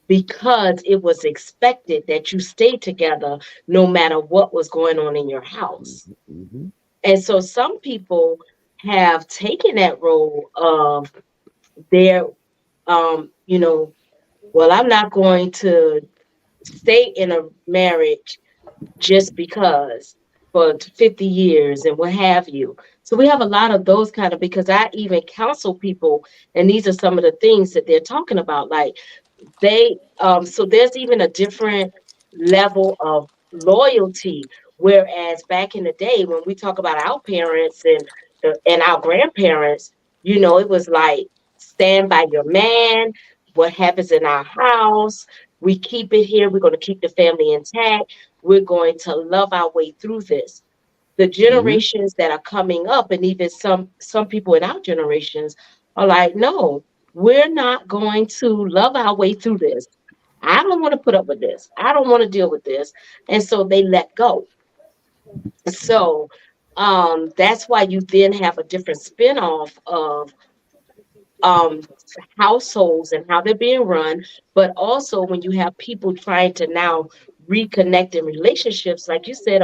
because it was expected that you stay together no matter what was going on in your house. Mm-hmm. And so some people have taken that role of their you know, well, I'm not going to stay in a marriage just because for 50 years and what have you. So we have a lot of those kind of, because I even counsel people, and these are some of the things that they're talking about. Like they so there's even a different level of loyalty, whereas back in the day when we talk about our parents and our grandparents, it was like stand by your man. What happens in our house, we keep it here. We're going to keep the family intact. We're going to love our way through this. The Mm-hmm. generations that are coming up, and even some people in our generations, are like, no, we're not going to love our way through this. I don't want to put up with this. I don't want to deal with this. And so they let go. So that's why you then have a different spinoff of um, households and how they're being run, but also when you have people trying to now reconnect in relationships, like you said,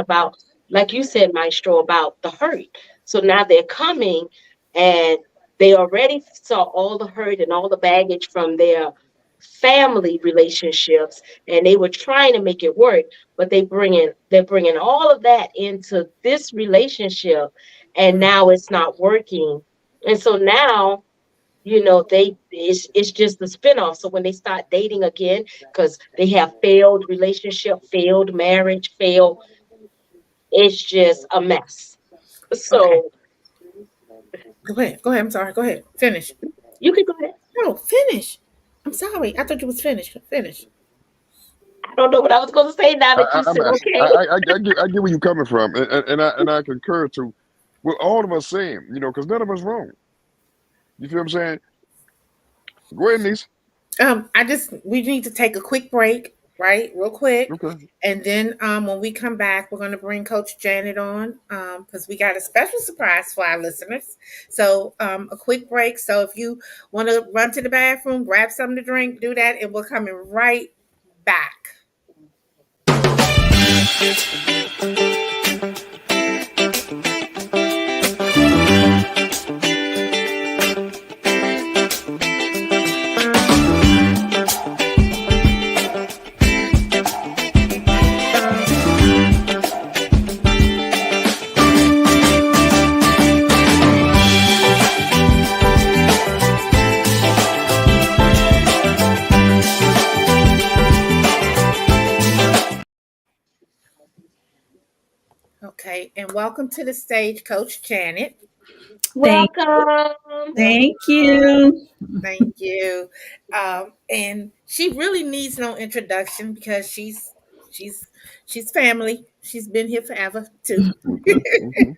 Maestro, about the hurt. So now they're coming and they already saw all the hurt and all the baggage from their family relationships, and they were trying to make it work, but they're bringing all of that into this relationship, and Mm. now it's not working. And so now it's just the spinoff. So when they start dating again, because they have failed relationship, failed marriage, failed, it's just a mess. Okay, So go ahead. Go ahead. I'm sorry. Go ahead. Finish. you can go ahead. No, finish. I'm sorry. I thought you was finished. Finish. I don't know what I was going to say now that I, you I'm said asking. okay. I get where you're coming from, and I concur to what all of us saying. Because none of us wrong. You feel what I'm saying? Go ahead, niece. We need to take a quick break, right? Real quick. Okay. And then when we come back, we're going to bring Coach Janet on because we got a special surprise for our listeners. So, a quick break. So, if you want to run to the bathroom, grab something to drink, do that, and we're coming right back. Okay, and welcome to the stage, Coach Janet. Thank, Welcome. thank Welcome. you. Thank you. And she really needs no introduction because she's she's family. She's been here forever too. Mm-hmm. Mm-hmm.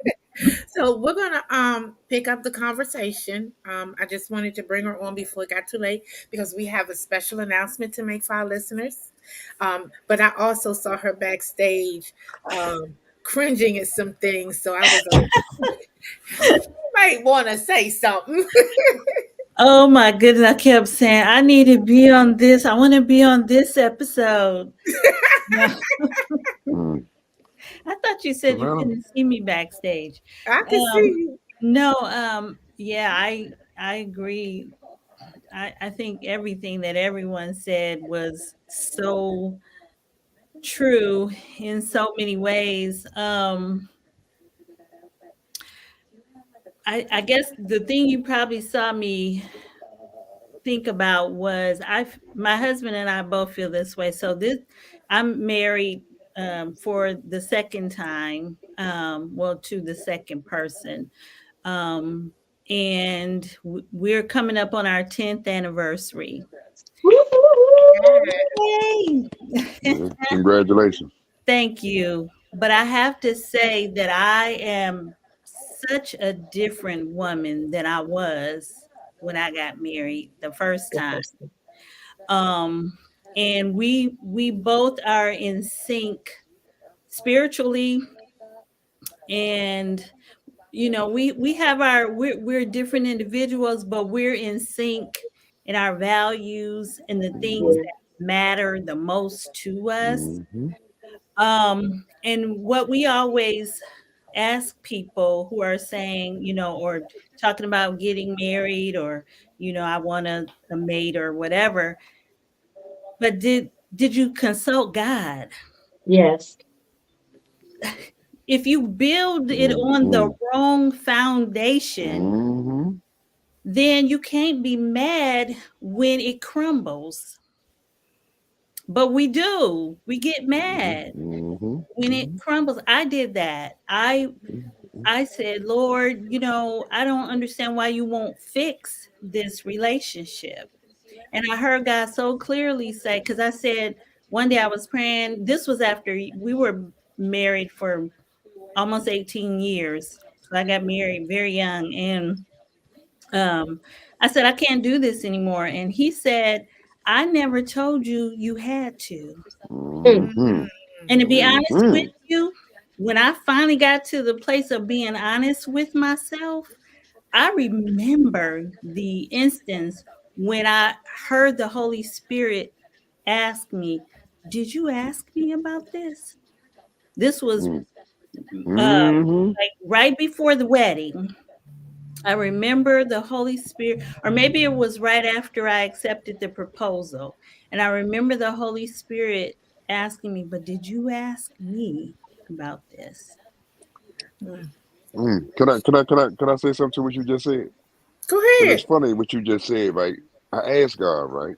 So we're gonna pick up the conversation. I just wanted to bring her on before it got too late because we have a special announcement to make for our listeners. But I also saw her backstage cringing at some things, so I was like, you might want to say something. Oh my goodness. I kept saying, I need to be on this. I want to be on this episode. No, Mm. I thought you said you Savannah. couldn't see me backstage. I can see Um, you. no, yeah, I agree. I think everything that everyone said was so true in so many ways. I guess the thing you probably saw me think about was my husband and I both feel this way. So I'm married for the second time, well, to the second person. Um, and we're coming up on our 10th anniversary. Woo-hoo-hoo. Yay! Yeah. Congratulations. Thank you. But I have to say that I am such a different woman than I was when I got married the first time. Um, and we both are in sync spiritually, and we have we're different individuals, but we're in sync in our values and the things Mhm. Yeah. that matter the most to us. Mhm. And what we always ask people who are saying, or talking about getting married, or I want a mate or whatever, but did you consult God? Yes. If you build it on the Mhm. wrong foundation, Mhm. then you can't be mad when it crumbles. But we do. We get Mhm. mad Mhm. when it Mhm. crumbles. I did that. I said, Lord, I don't understand why you won't fix this relationship. And I heard God so clearly say, because I said one day I was praying, this was after we were married for almost 18 years. So I got married very young. And I said, I can't do this anymore. And he said, I never told you you had to. Mm. Mhm. And to be honest with Mhm. you, when I finally got to the place of being honest with myself, I remember the instance when I heard the Holy Spirit ask me, did you ask me about this? This was Mhm. like right before the wedding. I remember the Holy Spirit, or maybe it was right after I accepted the proposal. And I remember the Holy Spirit asking me, but did you ask me about this? Mm. Can I say something to what you just said? Go Because it's ahead. funny what you just said, right? I asked God, right?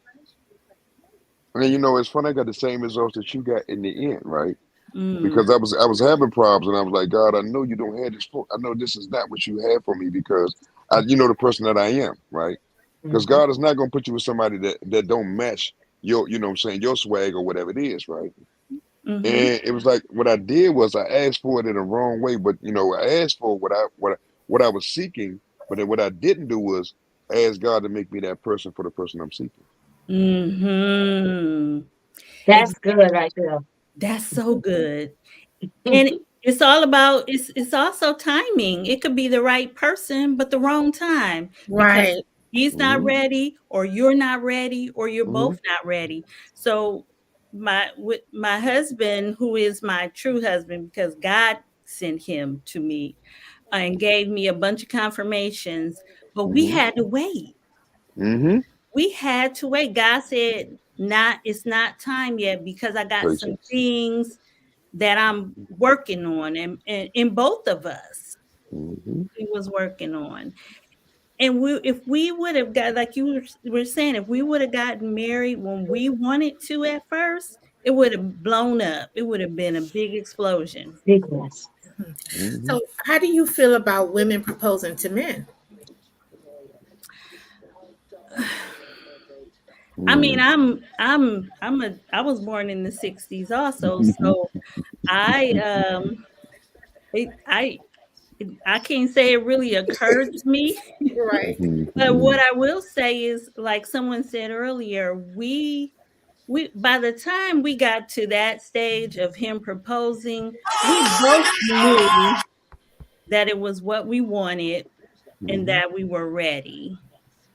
And then, it's funny. I got the same results that you got in the end, right? Mm, Because I was having problems, and I was like, God, I know you don't have this for. I know this is not what you have for me because you know the person that I am, right? Because Mhm. God is not going to put you with somebody that don't match your, what I'm saying, your swag or whatever it is, right? mm-hmm, And it was like what I did was I asked for it in the wrong way, but I asked for what I was seeking, but then what I didn't do was ask God to make me that person for the person I'm seeking. mm-hmm. That's good right there. That's so good. And Mhm. it's also timing. It could be the right person, but the wrong time because Right. he's not Hmm. ready, or you're not ready, or you're Hmm. both not ready. So with my husband, who is my true husband, because God sent him to me and gave me a bunch of confirmations, but we Hmm. had to wait. Hmm. We had to wait. God said, not it's not time yet because I got some Patience. things that I'm working on, and in both of us, Hmm. he was working on. And if we would have got, like you were saying, if we would have gotten married when we wanted to at first, it would have blown up. It would have been a big explosion. Big ones. Hmm. So, how do you feel about women proposing to men? I mean, Hmm. I was born in the 60s also, so I it, I can't say it really occurred to me. Right. But what Hmm. I will say is, like someone said earlier, we by the time we got to that stage of him proposing, we both knew that it was what we wanted and Hmm. that we were ready.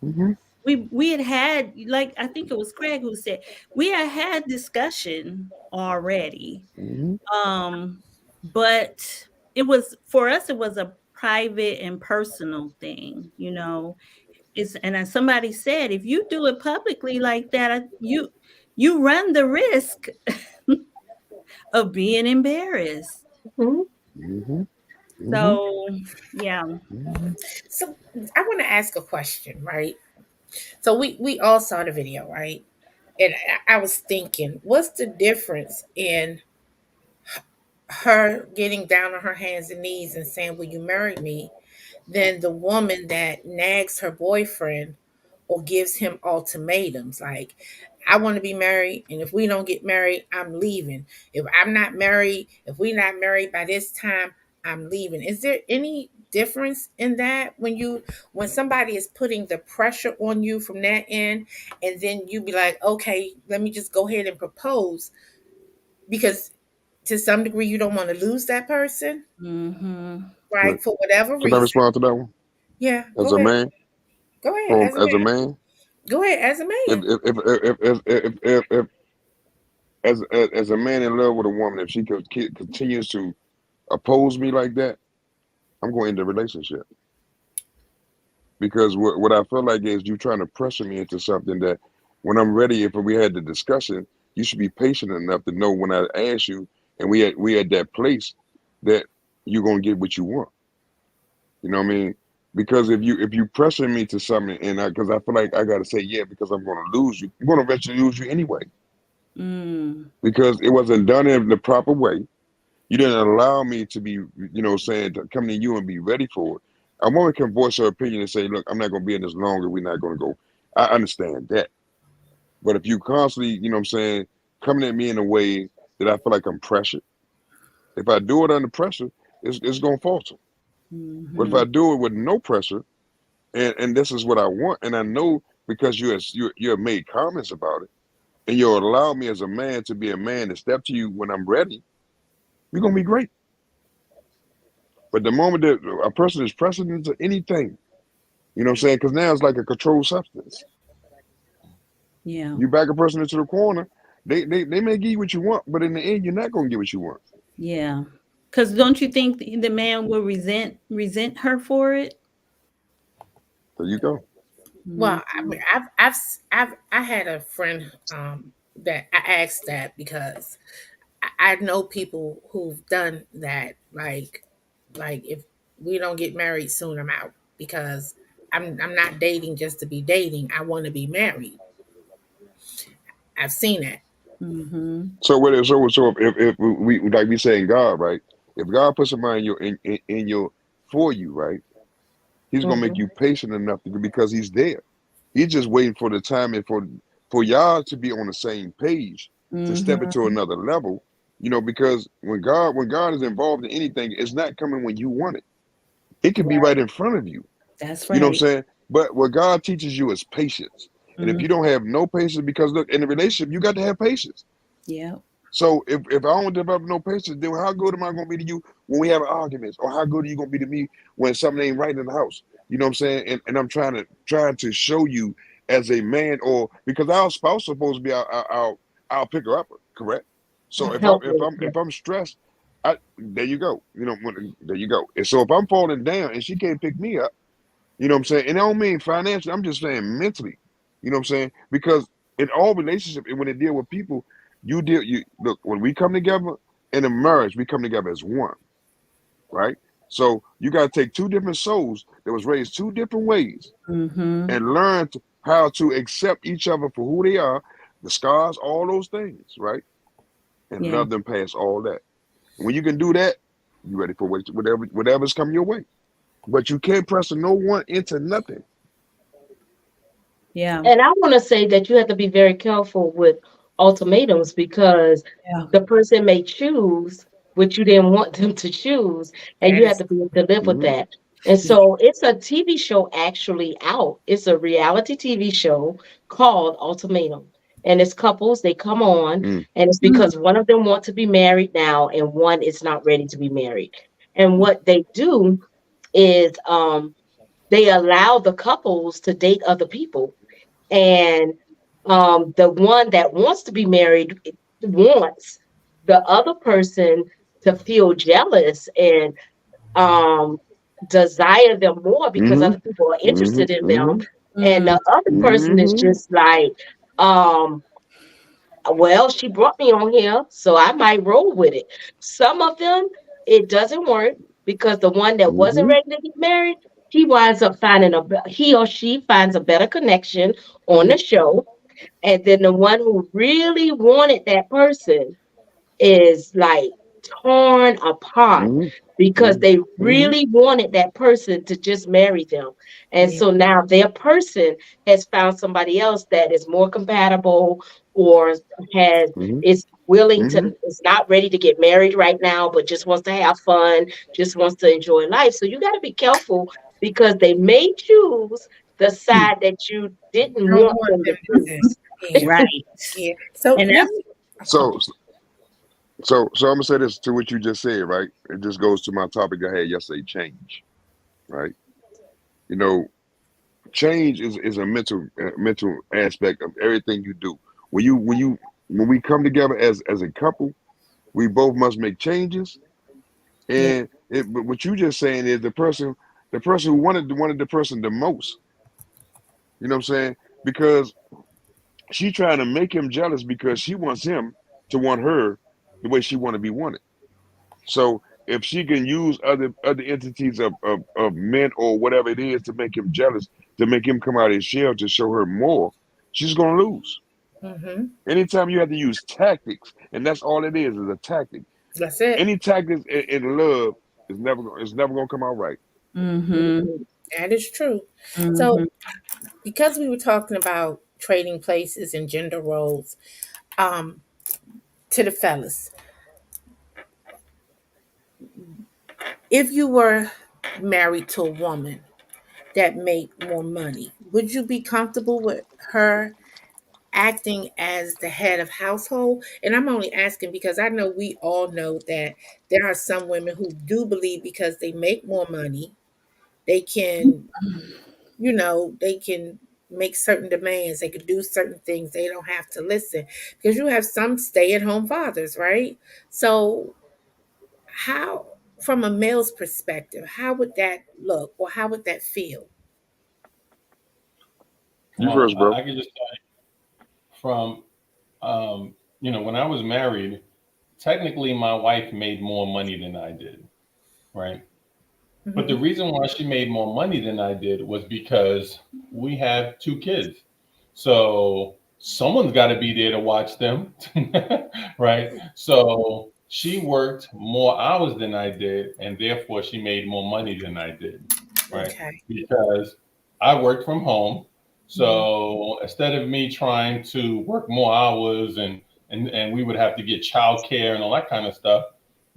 Hmm. We had, like, I think it was Craig who said, we had discussion already. Hmm. But it was, for us, it was a private and personal thing, It's, and as somebody said, if you do it publicly like that, you run the risk of being embarrassed. Mhm. Hmm. Hmm. So, yeah. So, I want to ask a question, right? So, we all saw the video, right? And I was thinking, what's the difference in her getting down on her hands and knees and saying, "Will you marry me?" than the woman that nags her boyfriend or gives him ultimatums like, "I want to be married, and if we don't get married, I'm leaving. If we not married by this time, I'm leaving." Is there any? difference in that when somebody is putting the pressure on you from that end, and then you be like, okay, let me just go ahead and propose, because to some degree you don't want to lose that person, Mm-hmm. Right. right? For whatever Can I reason. respond to that one? Yeah, As a man, go ahead from as a as a man, man, go ahead as a if man. if if if if, if, if, if as a man in love with a woman, if she continues to oppose me like that, I'm going into a relationship. Because what I feel like is you trying to pressure me into something that when I'm ready, if we had the discussion, you should be patient enough to know when I ask you, and we at that place that you're gonna get what you want. You know what I mean? Because if you pressure me to something, and because I feel like I gotta say yeah because I'm gonna lose you, I'm gonna eventually lose you anyway Mm. because it wasn't done in the proper way. You didn't allow me to be, saying to come to you and be ready for it. A woman can voice her opinion and say, "Look, I'm not gonna be in this longer. We're not gonna go." I understand that, but if you constantly, coming at me in a way that I feel like I'm pressured, if I do it under pressure, it's gonna falter. But if Mm-hmm. I do it with no pressure, and this is what I want, and I know because you have made comments about it, and you allow me as a man to be a man to step to you when I'm ready, you're gonna be great. But the moment that a person is pressing into anything, you know what I'm saying? Because now it's like a controlled substance. Yeah. You back a person into the corner, they may give you what you want, but in the end, you're not gonna get what you want. Yeah. Because don't you think the man will resent her for it? There you go. Well, I Mm-hmm. mean, I had a friend that I asked that because I know people who've done that. Like if we don't get married soon, I'm out, because I'm not dating just to be dating. I want to be married. I've seen that. Mm-hmm. So if we like we say in God, right? If God puts somebody in your for you, right? He's gonna make Mhm. you patient enough because He's there. He's just waiting for the time and for y'all to be on the same page to step into Mm-hmm. another level. Because when God is involved in anything, it's not coming when you want it. It could be Right. right in front of you. That's You know what I'm right. saying? But what God teaches you is patience. And if Mm. you don't have no patience, because look, in a relationship, you got to have patience. Yeah. So if I don't develop no patience, then how good am I gonna be to you when we have arguments? Or how good are you gonna be to me when something ain't right in the house? You know what I'm saying? And I'm trying to show you as a man, or because our spouse supposed to be our picker upper, correct? A So if I'm if helpmate. I'm if I'm stressed, there you go. There you go. And so if I'm falling down and she can't pick me up, you know what I'm saying? And I don't mean financially, I'm just saying mentally. You know what I'm saying? Because in all relationships, and when they deal with people, you look, when we come together in a marriage, we come together as one, right? So you gotta take two different souls that was raised two different ways Mm-hmm. and learn how to accept each other for who they are, the scars, all those things, right? And Yeah. love them past all that. And when you can do that, you ready for whatever's coming your way. But you can't press no one into nothing. Yeah. And I want to say that you have to be very careful with ultimatums because Yeah. the person may choose what you didn't want them to choose, and That you have is to be able to live with Hmm. that. And Yeah. so it's a TV show actually out. It's a reality TV show called Ultimatum. And it's couples, they come on, Mm. and it's Mm. because one of them want to be married now and one is not ready to be married. And what they do is they allow the couples to date other people, and the one that wants to be married wants the other person to feel jealous and um, desire them more because Hmm. other people are Hmm. interested in them, Hmm. and Mm. the other person is Hmm. just like, um, well, she brought me on here, so I might roll with it. Some of them, it doesn't work because the one that wasn't Hmm. ready to get married, he winds up finding he or she finds a better connection on Mm. the show, and then the one who really wanted that person is like torn apart Mm-hmm. because they Mm-hmm. really wanted that person to just marry them. And Yeah. so now their person has found somebody else that is more compatible or has Mm-hmm. is willing Mm-hmm. to is not ready to get married right now, but just wants to have fun, just wants to enjoy life. So you got to be careful because they may choose the side that you didn't Don't want want them to them to. choose. Yeah. Right. Yeah. So And let that's me. So so I'm gonna say this to what you just said, right? It just goes to my topic I had yesterday, change, right? You know, change is a mental aspect of everything you do. When we come together as a couple, we both must make changes. Yeah. But what you just saying is the person who wanted the person the most. You know what I'm saying? Because she trying to make him jealous because she wants him to want her the way she want to be wanted. So if she can use other entities of men or whatever it is to make him jealous, to make him come out of his shell to show her more, she's gonna lose. Mm-hmm. Anytime you have to use tactics, and that's all it is a tactic. That's it. Any tactics in love is never gonna come out right. mm-hmm. That is true. So Mm-hmm. because we were talking about trading places and gender roles, um, to the fellas, if you were married to a woman that made more money, would you be comfortable with her acting as the head of household? And I'm only asking because I know we all know that there are some women who do believe because they make more money, they can, they can make certain demands, they can do certain things, they don't have to listen. Because you have some stay-at-home fathers, right? So how, from a male's perspective, how would that look or how would that feel? You Well, first, bro. I can just tell you from, when I was married, technically my wife made more money than I did, right? But the Hmm. reason why she made more money than I did was because we have two kids. So someone's got to be there to watch them, right? So she worked more hours than I did, and therefore she made more money than I did, right? Okay. Because I worked from home. Mhm. So instead of me trying to work more hours and we would have to get childcare and all that kind of stuff,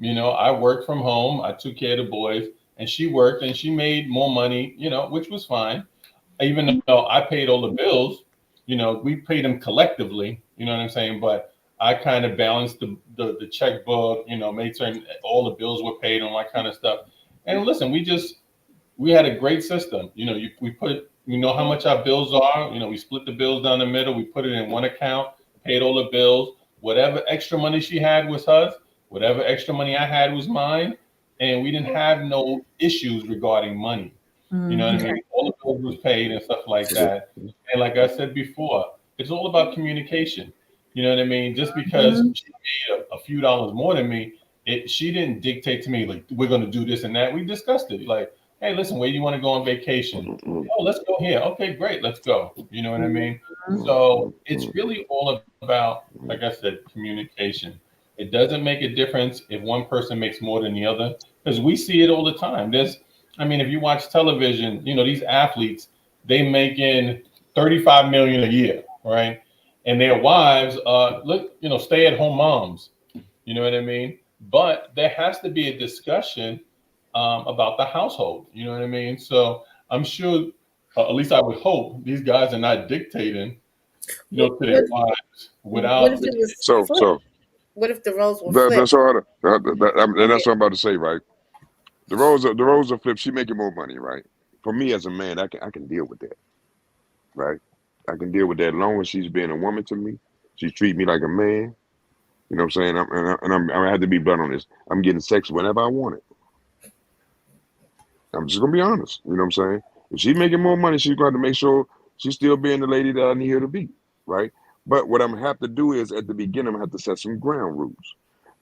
I worked from home. I took care of the boys, and she worked and she made more money, which was fine. Even though I paid all the bills, we paid them collectively, you know what I'm saying? But I kind of balanced the checkbook, made certain all the bills were paid and all that kind of stuff. And listen, we had a great system. We put, how much our bills are. We split the bills down the middle. We put it in one account, paid all the bills. Whatever extra money she had was hers. Whatever extra money I had was mine. And we didn't have no issues regarding money. You know what I Mm-hmm. Okay. mean? All the bills was paid and stuff like Okay. that. And like I said before, it's all about communication. You know what I mean? Just because Mm-hmm. she made a few dollars more than me, she didn't dictate to me like we're going to do this and that. We discussed it. Like, hey, listen, where do you want to go on vacation? Mm-hmm. Oh, let's go here. Okay, great, let's go. You know what I mean? Mm-hmm. So it's really all about, like I said, communication. It doesn't make a difference if one person makes more than the other because we see it all the time. I mean, if you watch television, these athletes, they make in 35 million a year, right? And their wives, look, stay at home moms. You know what I mean? But there has to be a discussion about the household. You know what I mean? So I'm sure, at least I would hope, these guys are not dictating, What, to their what, wives what if without the it was So flipped? so What if the roles were that's flipped? all. Go And that's ahead. what I'm about to say, right? The roles are flipped. She making more money, right? For me as a man, I can deal with that, right? I can deal with that as long as she's being a woman to me. She treat me like a man. You know what I'm saying? I have to be blunt on this. I'm getting sex whenever I want it. I'm just gonna be honest. You know what I'm saying? If she's making more money, she's going to make sure she's still being the lady that I need her to be, right? But what I'm gonna have to do is at the beginning, I'm gonna have to set some ground rules.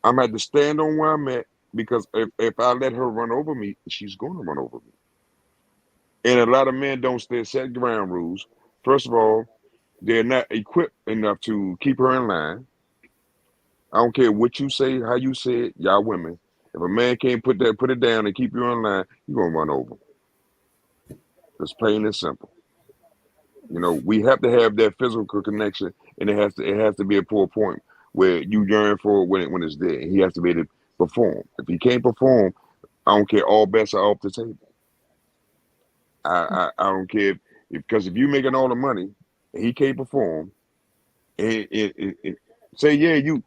I'm gonna have to stand on where I'm at because if I let her run over me, she's gonna run over me. And a lot of men don't set ground rules. First of all, they're not equipped enough to keep her in line. I don't care what you say, how you say it, y'all women. If a man can't put it down and keep you in line, you're gonna run over. It's plain and simple. You know, we have to have that physical connection, and it has to be a poor point where you yearn for it when it's there. He has to be able to perform. If he can't perform, I don't care. All bets are off the table. I don't care because if you making all the money and he can't perform, it say yeah you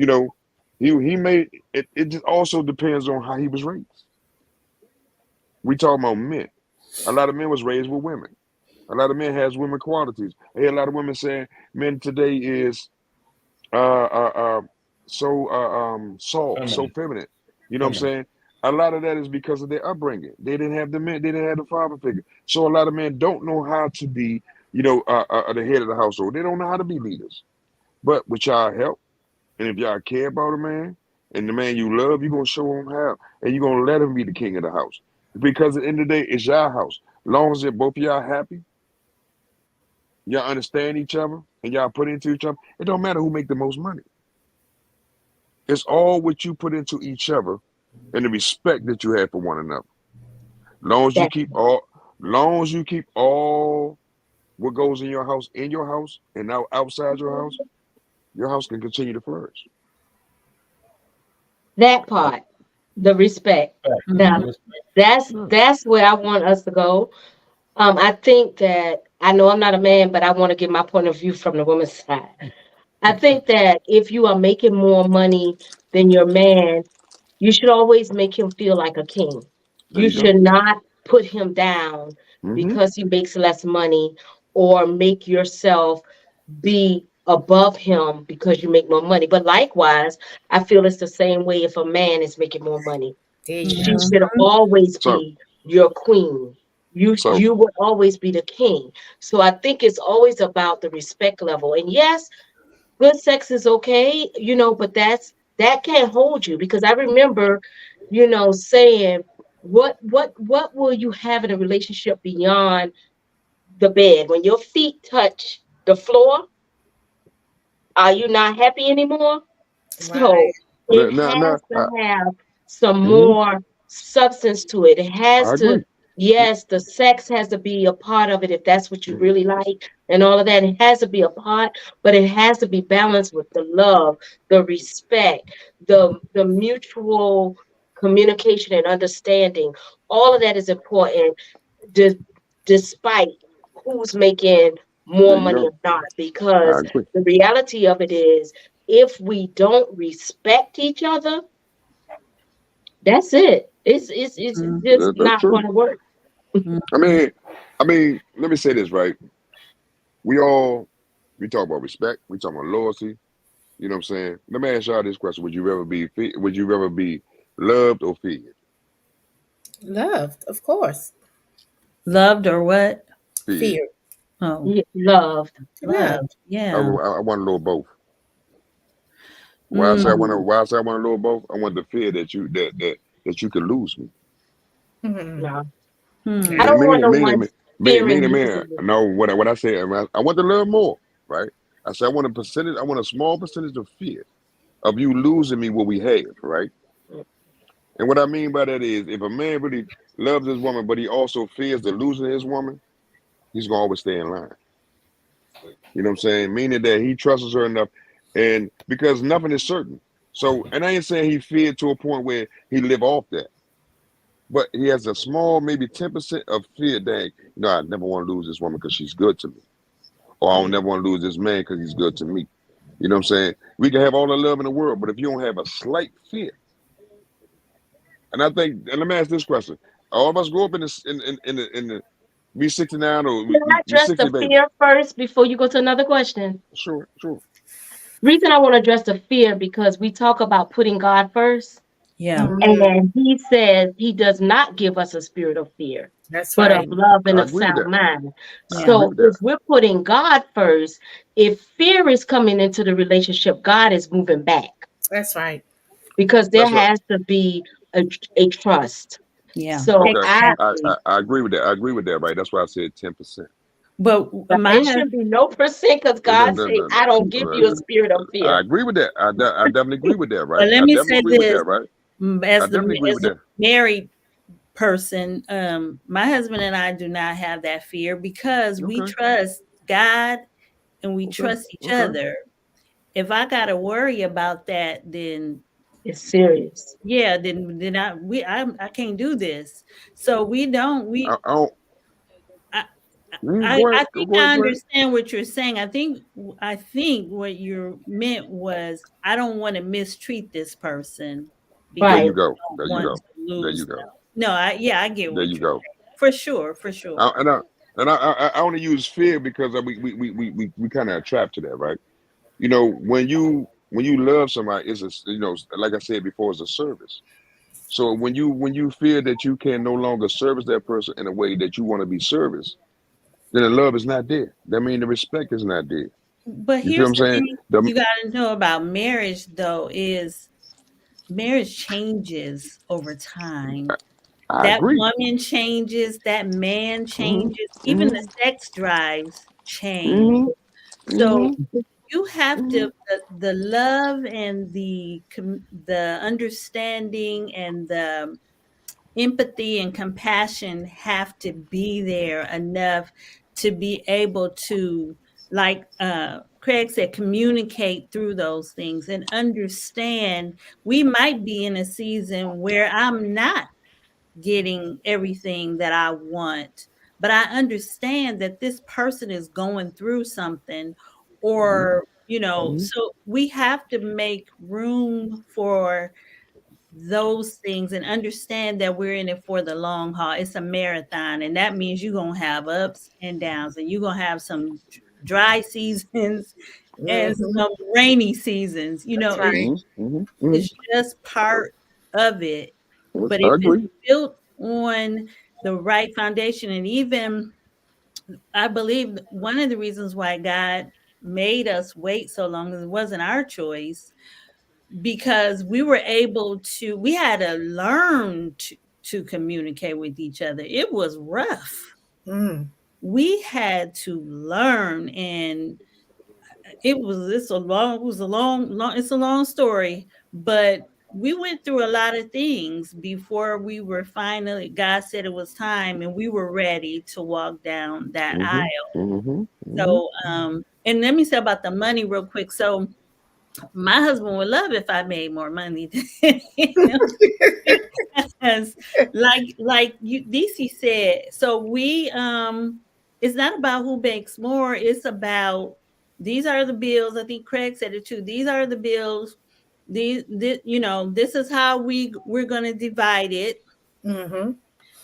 know he made it. It just also depends on how he was raised. We talking about men. A lot of men was raised with women. A lot of men has women qualities. I hear a lot of women saying men today is uh, uh, uh, so soft, so Feminine. feminine. You know what I'm Feminine. saying? A lot of that is because of their upbringing. They didn't have the men. They didn't have the father figure. So a lot of men don't know how to be, the head of the household. They don't know how to be leaders. But with y'all help, and if y'all care about a man and the man you love, you're gonna show him how, and you're gonna let him be the king of the house. Because at the end of the day, it's y'all house. Long as both of y'all happy, y'all understand each other, and y'all put into each other. It don't matter who make the most money. It's all what you put into each other and the respect that you have for one another. Long as you That keep all, long as you keep all what goes in your house, and now outside your house can continue to flourish. that part, the respect. Respect. Mhm. Now, Respect. Right. that's where I want us to go. I think that I know I'm not a man, but I want to give my point of view from the woman's side. I think that if you are making more money than your man, you should always make him feel like a king. There You you go. should not put him down Mm-hmm. because he makes less money or make yourself be above him because you make more money. But likewise, I feel it's the same way if a man is making more money. There you She go. Mhm. should always So, be your queen. You so you would always be the king. So I think it's always about the respect level. And yes, good sex is okay, but that can't hold you because I remember, saying, what will you have in a relationship beyond the bed? When your feet touch the floor, are you not happy anymore? So Right. it now, now, has to have some mhm, more substance to it. It has I to, agree. yes, the sex has to be a part of it if that's what you really like and all of that. It has to be a part, but it has to be balanced with the love, the respect, the mutual communication and understanding. All of that is important de- despite who's making more There you money go. or not, I because agree. the reality of it is if we don't respect each other, that's it. It's Mhm. just That's not going true. to work. I Mhm. mean, let me say this right. We all we talk about respect. We talk about loyalty. You know what I'm saying? Let me ask y'all this question: Would you rather be loved or feared? Loved, of course. Loved or what? Feared. Fear. Oh, Yeah, loved. love. Loved. Yeah. I want a little both. Mm. Why I say I want a little both? I want the fear that you could lose me. Mhm. No, I Hmm. don't want Meaning, no meaning, one fearing meaning. losing me. No, what I say. I want a little more, right? I said I want a percentage. I want a small percentage of fear of you losing me what we have, right? And what I mean by that is, if a man really loves his woman, but he also fears the losing his woman, he's gonna always stay in line. You know what I'm saying? Meaning that he trusts her enough, and because nothing is certain. So, and I ain't saying he feared to a point where he live off that, but he has a small, maybe 10% of fear that I never want to lose this woman because she's good to me, or I don't Yeah. never want to lose this man because he's good to me. You know what I'm saying? We can have all the love in the world, but if you don't have a slight fear, and I think, and let me ask this question: all of us grow up in this, in the we 69 or Can I we address 60, the baby. fear first before you go to another question? Sure, sure. Reason I want to address the fear because we talk about putting God first. Yeah. Mhm. And he says he does not give us a spirit of fear, That's but of right. love and I of agree with sound that. mind. I Yeah. agree So with that. if we're putting God first, if fear is coming into the relationship, God is moving back That's right. because there That's right. has to be a trust. Yeah. So Okay, I I, Exactly. I I agree with that. I agree with that. Right. That's why I said 10%. But But my it should be no percent because God say, I don't give you a spirit of I fear. agree with that. I definitely agree with that, right? but let I me definitely say agree with this, that, right? I as definitely agree with a that. married person, my husband and I do not have that fear because we Okay, trust God and we okay, trust each okay. other. If I gotta worry about that, then It's serious. yeah, then I can't do this. So we don't we I don't. I Go ahead. I think Go ahead. I Go ahead. understand what you're saying. I think what you meant was I don't want to mistreat this person There because you Right. go. I don't There you want go. to There you lose go. them. No, I get There what you you're go. saying. For sure, for I, sure. and I I only use fear because we kind of trapped to that, right? You know, when you love somebody, it's a like I said before, it's a service. So when you fear that you can no longer service that person in a way that you want to be serviced, then the love is not there. That means the respect is not there. But You feel what here's I'm the saying? thing you got to know about marriage, though, is marriage changes over time. I That agree. woman changes, that man Hmm. changes, even Hmm. the sex drives change. Hmm. So Hmm. you have Hmm. to the love and the understanding and the empathy and compassion have to be there enough to be able to, like Craig said, communicate through those things and understand. We might be in a season where I'm not getting everything that I want, but I understand that this person is going through something, Hmm. or Hmm. so we have to make room for those things and understand that we're in it for the long haul. It's a marathon, and that means you're going to have ups and downs, and you're going to have some dry seasons and Hmm. some rainy seasons. That's It's right. Hmm. Hmm. Hmm. it's just part of it. But I if it's agree. built on the right foundation, and even I believe one of the reasons why God made us wait so long is it wasn't our choice, because we had to learn to communicate with each other. It was rough. Mm. We had to learn, and it was a long it's a long story, but we went through a lot of things before we were finally, God said it was time, and we were ready to walk down that Hmm. aisle. Hmm. Hmm. So and let me say about the money real quick. So my husband would love if I made more money than him. Because like you DC said, so we it's not about who makes more, it's about these are the bills. I think Craig said it too. These are the bills. This is how we're gonna divide it. Hmm.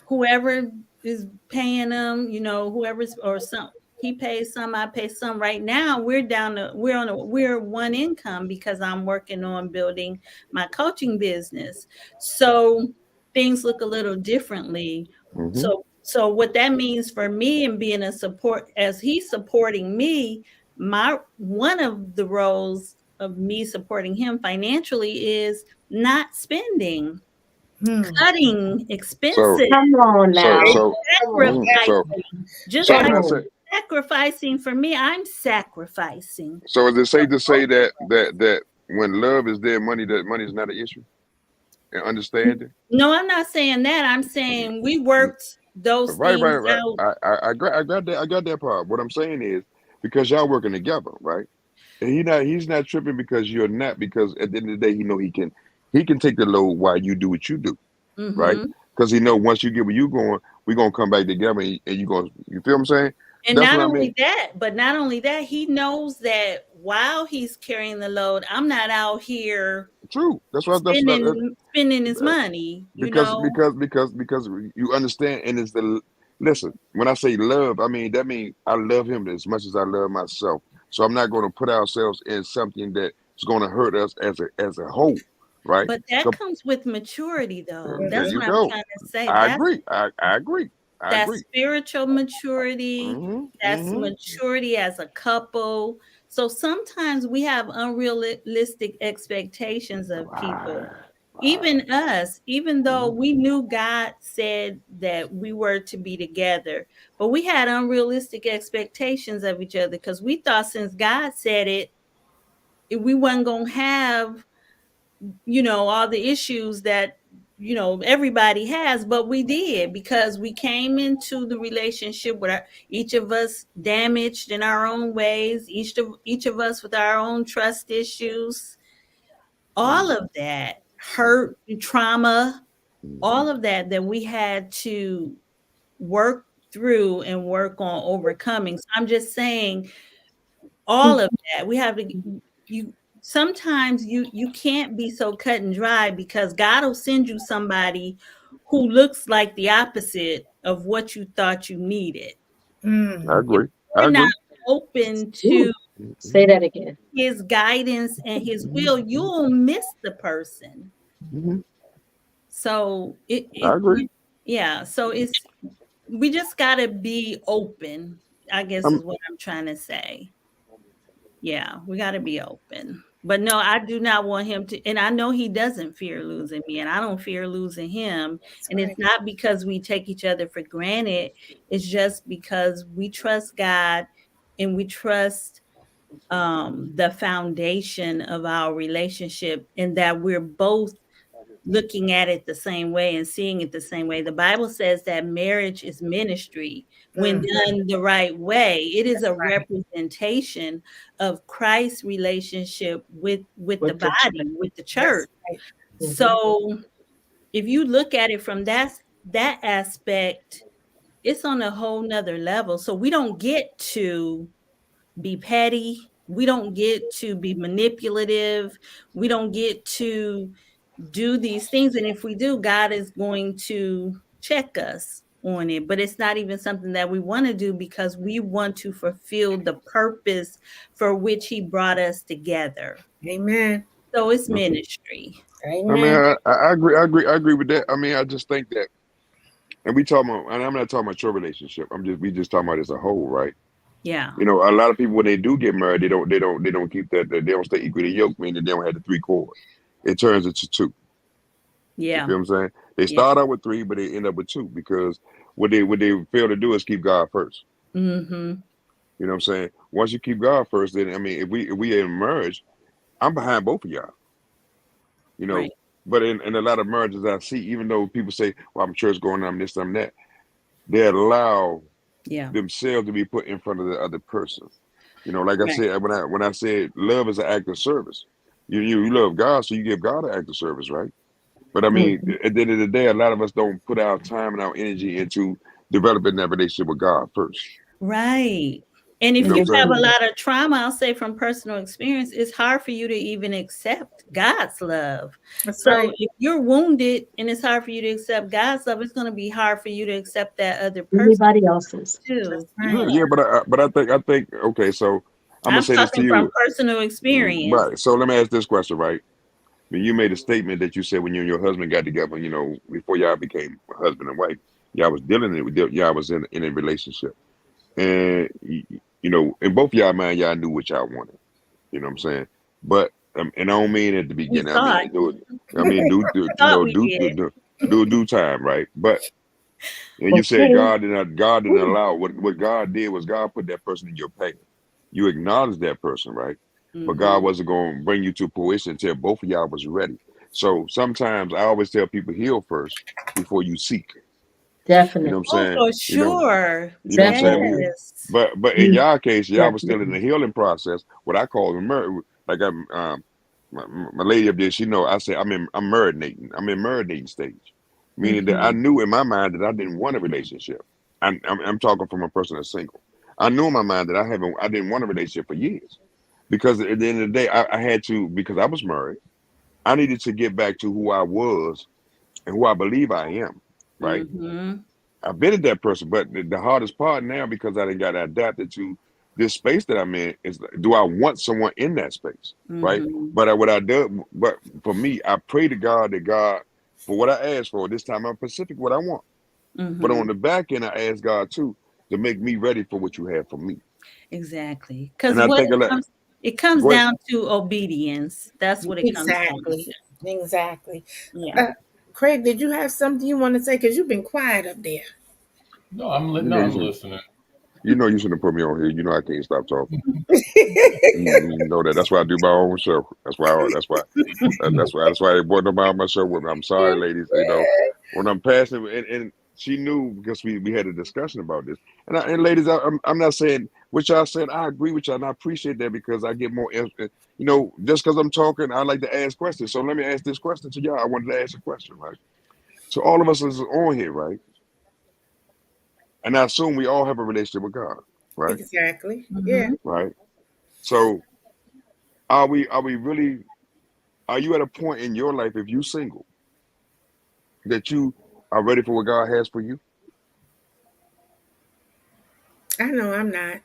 Whoever is paying them, whoever's or some he pays some, I pay some. Right now, we're one income because I'm working on building my coaching business. So things look a little differently. Hmm. So what that means for me and being a support as he's supporting me, my one of the roles of me supporting him financially is not spending, Hmm. cutting So expenses, Come on so There now. you so go. Come on. sacrificing. Just so like Come can I on. say? sacrificing for me, I'm sacrificing. So is it safe to say that when love is there, that money is not an issue and understanding? No, I'm not saying that. I'm saying we worked those Right, right, things right. out. I got that. I got that part. What I'm saying is because y'all working together, right? And he's not tripping because you're not, because at the end of the day he know he can take the load while you do what you do, right? Hmm. Because he know once you get where you going, we gonna come back together, and you feel what I'm saying? And That's not what I only mean. that, but not only that, he knows that while he's carrying the load, I'm not out here True. spending his money, because you understand, and it's the listen. When I say love, I mean that means I love him as much as I love myself. So I'm not going to put ourselves in something that's going to hurt us as a whole, right? but that So comes with maturity, though. there That's Hmm. you what I'm go. trying to say. I agree. I agree. I That's agree. spiritual maturity, Hmm. that's Hmm. maturity as a couple. So sometimes we have unrealistic expectations of people. Right. even us, even though Mhm. we knew God said that we were to be together, but we had unrealistic expectations of each other because we thought since God said it, we wasn't going to have, all the issues that, everybody has, but we did because we came into the relationship with each of us damaged in our own ways, each of us with our own trust issues, all of that hurt, trauma, Mhm. all of that we had to work through and work on overcoming. So I'm just saying all of that we have to you sometimes you can't be so cut and dry because God will send you somebody who looks like the opposite of what you thought you needed. I Mm. If agree. I you're not agree. open to Ooh, say Mhm. that again. his guidance and his Mhm. will, you'll miss the person. Mhm. So I agree. yeah, so it's we just got to be open, I guess I'm is what I'm trying to say. Yeah, we got to be open. But no, I do not want him to, and I know he doesn't fear losing me, and I don't fear losing him. That's And it's right. not because we take each other for granted, it's just because we trust God and we trust the foundation of our relationship, and that we're both looking at it the same way and seeing it the same way. The Bible says that marriage is ministry when Mhm. done the right way. It is That's a right. representation of Christ's relationship with the With the church. body, with the That's church. right. Mhm. So if you look at it from that aspect, it's on a whole nother level. So we don't get to be petty. We don't get to be manipulative. We don't get to do these things. And if we do, God is going to check us on it. But it's not even something that we want to do because we want to fulfill the purpose for which He brought us together. Amen. So it's okay. ministry. I mean, Amen. I agree. I agree. I agree with that. I mean, I just think that, and we talking about, and I'm not talking about your relationship. We just talking about as a whole, right? Yeah. You know, a lot of people when they do get married, they don't keep that. They don't stay equally yoked, meaning they don't have the three chords. It turns into two. You Yeah. feel what I'm saying? They Yeah. start out with three, but they end up with two because what they fail to do is keep God first. Mm-hmm. You know what I'm saying? Once you keep God first, then I mean, if we emerge, I'm behind both of y'all. You Right. know, but in a lot of marriages I see, even though people say, "Well, I'm church going, I'm this, I'm that," they allow Yeah. themselves to be put in front of the other person. You know, like I Right. said, when I said love is an act of service, you love God, so you give God an act of service, right? But I mean, Mhm. at the end of the day, a lot of us don't put our time and our energy into developing that relationship with God first. Right. And You if know you what I'm have saying? a Mhm. lot of trauma, I'll say from personal experience, it's hard for you to even accept God's love. That's So right. if you're wounded and it's hard for you to accept God's love, it's going to be hard for you to accept that other person Anybody else's. too. That's Yeah. right. Yeah, but I think okay. So I'm gonna I'm say this to talking from you, personal experience. right? So let me ask this question, right? When you made a statement that you said when you and your husband got together, before y'all became husband and wife, y'all was dealing with y'all was in a relationship, and in both y'all mind, y'all knew what y'all wanted. You know what I'm saying? But and I don't mean at the We beginning. I thought, mean I mean thought we did. do time, right? But and you said Okay. God didn't Ooh, allow what God did was God put that person in your path. You acknowledged that person, right? But God Hmm. wasn't going to bring you to fruition until both of y'all was ready. So sometimes I always tell people heal first before you seek. You know definitely. what I'm Oh, saying? for sure. You know what I'm saying? Definitely. Yes. But in You y'all case, y'all was still in definitely. the healing process. What I call the like my lady up there, she know. I say I'm marinating. I'm in marinating stage, meaning that I Hmm. knew in my mind that I didn't want a relationship. I'm talking from a person that's single. I knew in my mind that I didn't want a relationship for years because at the end of the day, I had to because I was married. I needed to get back to who I was and who I believe I am. Right. Hmm. I've been at that person, but the hardest part now because I didn't got adapted to this space that I'm in is do I want someone in that space, right? Hmm. But what I do, but for me, I pray to God that God for what I ask for this time I'm Pacific what I want. But on Hmm. the back end, I ask God too to make me ready for what you have for me. Exactly. And Because I what think a lot. it comes Go ahead. down to obedience. That's what it comes down Exactly. to. Exactly. Yeah. Uh, Craig, did you have something you want to say? Because you've been quiet up there. No, You no, know, I'm listening. you shouldn't put me on here. You know I can't stop talking. You know that. That's why I do my own show. That's why they brought them out my show with me. I'm sorry, ladies. You know, when I'm passing, and she knew because we had a discussion about this. And ladies, I'm not saying what y'all said. I agree with y'all, and I appreciate that because I get more. You know, just because I'm talking, I like to ask questions. So let me ask this question to y'all. I wanted to ask a question, right? So all of us is on here, right? And I assume we all have a relationship with God, right? Exactly. Yeah. Mm-hmm. Right. So are we really? Are you at a point in your life, if you single, that you are ready for what God has for you? I know I'm not.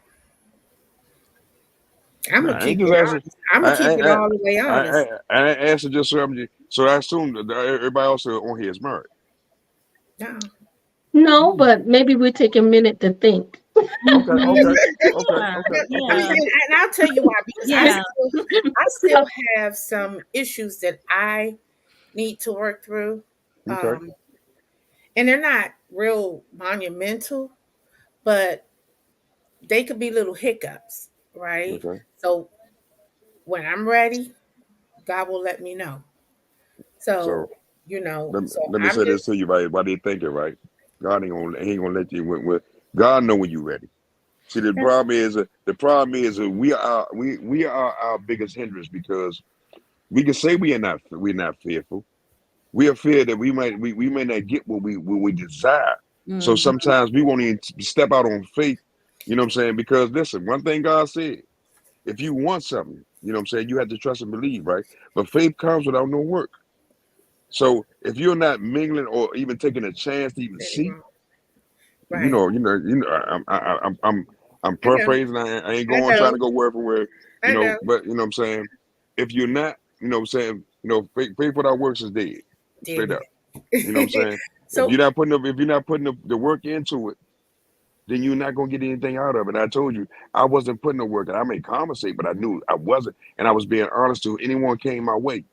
I'm No, gonna I ain't keep just it asking. honest. I'm gonna keep it I all the way honest. I answered just so so I assume that everybody else on here is married. No. No, but maybe we take a minute to think. Okay, Mm-hmm. okay, okay, Yeah. okay, okay. Yeah. And I'll tell you why, because Yeah. I still have some issues that I need to work through. Okay, Um, and they're not real monumental, but they could be little hiccups, right? okay. So when I'm ready, God will let me know. So So, let me I'm say this to just you, right? Why they think it, right? God ain't gonna let you with God know when you ready. See, that's the problem is we are our biggest hindrance because we can say we're not fearful. We are feared that we may not get what we desire. So Mm-hmm. sometimes we won't even step out on faith. You know what I'm saying? Because listen, one thing God said, if you want something, you know what I'm saying, you have to trust and believe, right? But faith comes without no work. So if you're not mingling or even taking a chance to even really see, wrong. you Right. know, I'm I know. paraphrasing. I ain't I going trying to know. go word for word, I know. but you know what I'm saying. If you're not, you know what I'm saying, faith without works is dead, straight Did up. You know what I'm it. saying. If So you're not putting the work into it, then you're not gonna get anything out of it. I told you I wasn't putting the work, and I may compensate, but I knew I wasn't, and I was being honest to anyone came my way.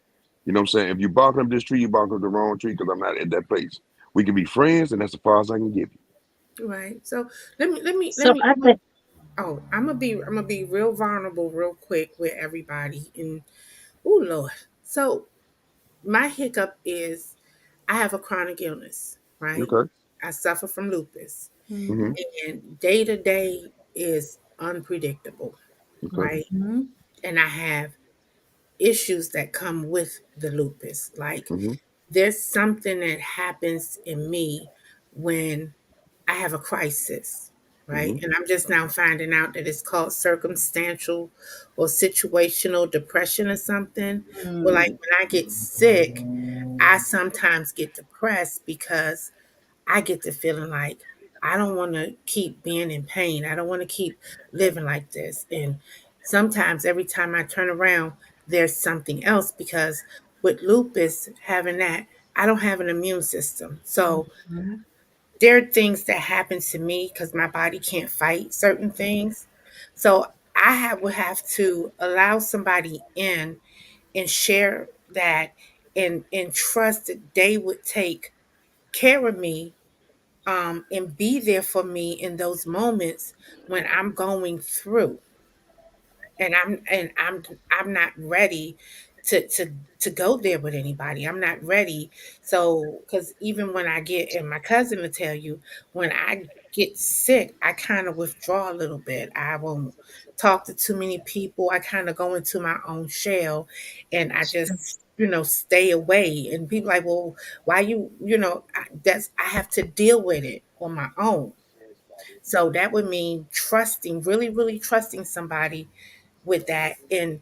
You know what I'm saying. If you bark up this tree, you bark up the wrong tree because I'm not at that place. We can be friends, and that's as far as I can give you. right. So let So me I think oh, I'm gonna be real vulnerable real quick with everybody. And oh Lord. So my hiccup is I have a chronic illness, right? Okay. I suffer from lupus. Mm-hmm. And day to day is unpredictable, Okay. right? And I have issues that come with the lupus. Like Mm-hmm. there's something that happens in me when I have a crisis, right? Mm-hmm. And I'm just now finding out that it's called circumstantial or situational depression or something. Well, like when I get sick, I sometimes get depressed because I get the feeling like I don't want to keep being in pain. I don't want to keep living like this. And sometimes every time I turn around, there's something else because with lupus, having that, I don't have an immune system. So Mm-hmm. there are things that happen to me because my body can't fight certain things. So would have to allow somebody in and share that and trust that they would take care of me and be there for me in those moments when I'm going through and I'm not ready to go there with anybody. I'm not ready. So because even when I get and my cousin will tell you when I get sick, I kind of withdraw a little bit. I won't talk to too many people. I kind of go into my own shell and I just stay away. And people like, well, why I have to deal with it on my own. So that would mean trusting, really, really trusting somebody with that. And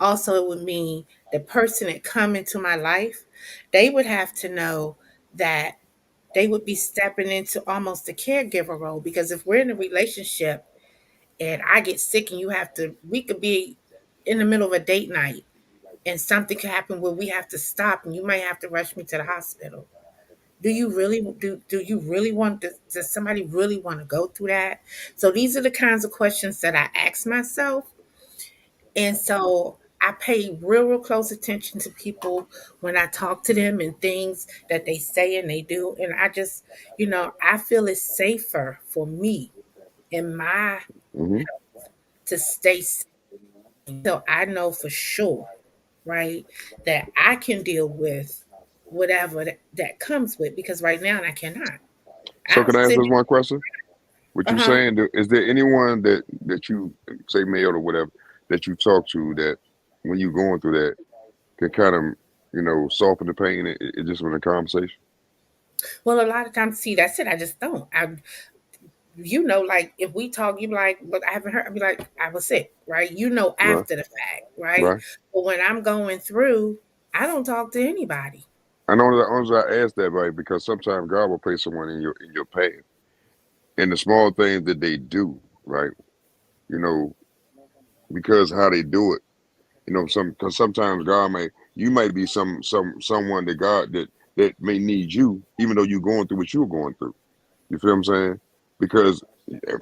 also it would mean the person that come into my life, they would have to know that they would be stepping into almost a caregiver role because if we're in a relationship and I get sick and we could be in the middle of a date night and something could happen where we have to stop and you might have to rush me to the hospital. Do you really want does somebody really want to go through that? So these are the kinds of questions that I ask myself. And so I pay real close attention to people when I talk to them and things that they say and they do. And I just, I feel it's safer for me in my Hmm. to stay safe until I know for sure, right, that I can deal with whatever that comes with, because right now I cannot. So I'll can I ask sit. this one question? What you Uh-huh. saying? Is there anyone that you say male or whatever that you talk to that when you going through that can kind of soften the pain? It just with a conversation, Well, a lot of times, see, that's it. I just don't. Like if we talk, you be like, but I haven't heard. I be like, I was sick, right? right? After the fact, right? Right. But when I'm going through, I don't talk to anybody. I know that only I ask that, right, because sometimes God will place someone in your path, and the small things that they do, right? You know, because how they do it, because sometimes God you might be someone that God that may need you, even though you're going through what you're going through. You feel what I'm saying? Because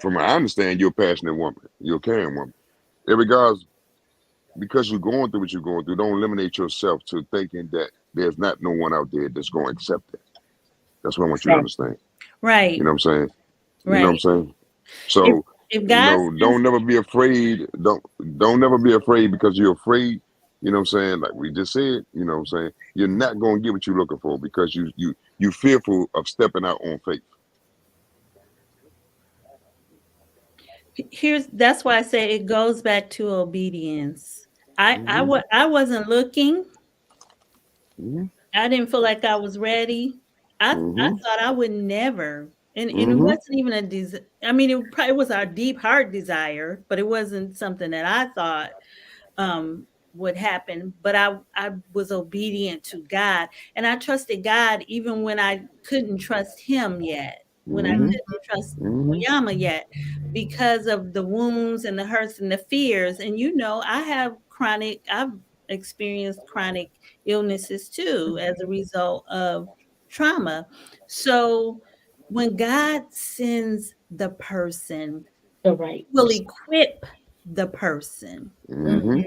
from what I understand, you're a passionate woman, you're a caring woman. In regards, because you're going through what you're going through, don't eliminate yourself to thinking that there's not no one out there that's going to accept it. That's what I want you to Exactly. understand. You Right, know what I'm saying? You know what I'm right. saying? If So, if God sends, don't never be afraid. Don't never be afraid because you're afraid. You know what I'm saying? Like we just said, you know what I'm saying? You're not going to get what you're looking for because you fearful of stepping out on faith. here's that's why I say it goes back to obedience. Hmm. I wasn't looking. Hmm. I didn't feel like I was ready. I Hmm. thought I would never, and it Hmm. wasn't even I mean, it was our deep heart desire, but it wasn't something that I thought would happen. But I was obedient to God, and I trusted God even when I couldn't trust Him yet, when I Hmm. couldn't trust Hmm. Oyama yet, because of the wounds and the hurts and the fears. And I've experienced chronic illnesses too as a result of trauma. So when God sends the person, The right will person. equip the person. Hmm. Hmm.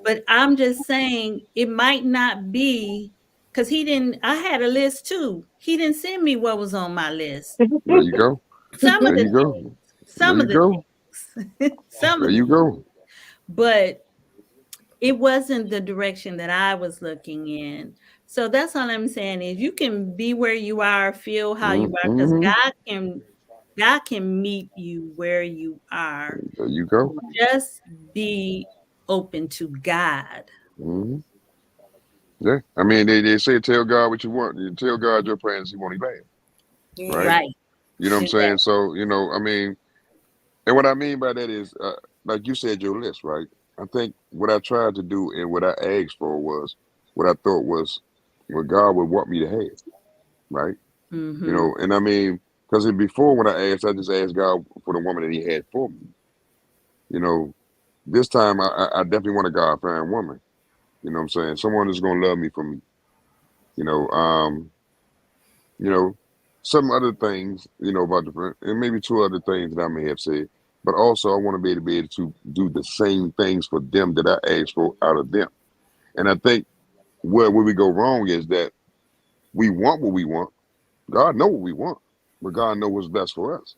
But I'm just saying it might not be because he didn't. I had a list too. He didn't send me what was on my list. There you go. Some of There the you go. There some you of the go. things, some There of the you go. but it wasn't the direction that I was looking in. So that's all I'm saying is you can be where you are, feel how you are, because Hmm. God can meet you where you are. There you go. Just be open to God. Hmm. Yeah. I mean, they say tell God what you want. You tell God your plans, He won't be bad, right? Yeah. Right. You know what I'm Exactly. saying? So, I mean, and what I mean by that is, like you said, your list, right? I think what I tried to do and what I asked for was what I thought was what God would want me to have, right? Mm-hmm. And I mean, because before when I asked, I just asked God for the woman that He had for me. You know, this time I definitely want a God fearing woman. You know what I'm saying? Someone that's gonna love me for me. You know, you know, some other things, about and maybe two other things that I may have said. But also, I want to be able to do the same things for them that I asked for out of them. And I think where we go wrong is that we want what we want. God know what we want, but God know what's best for us.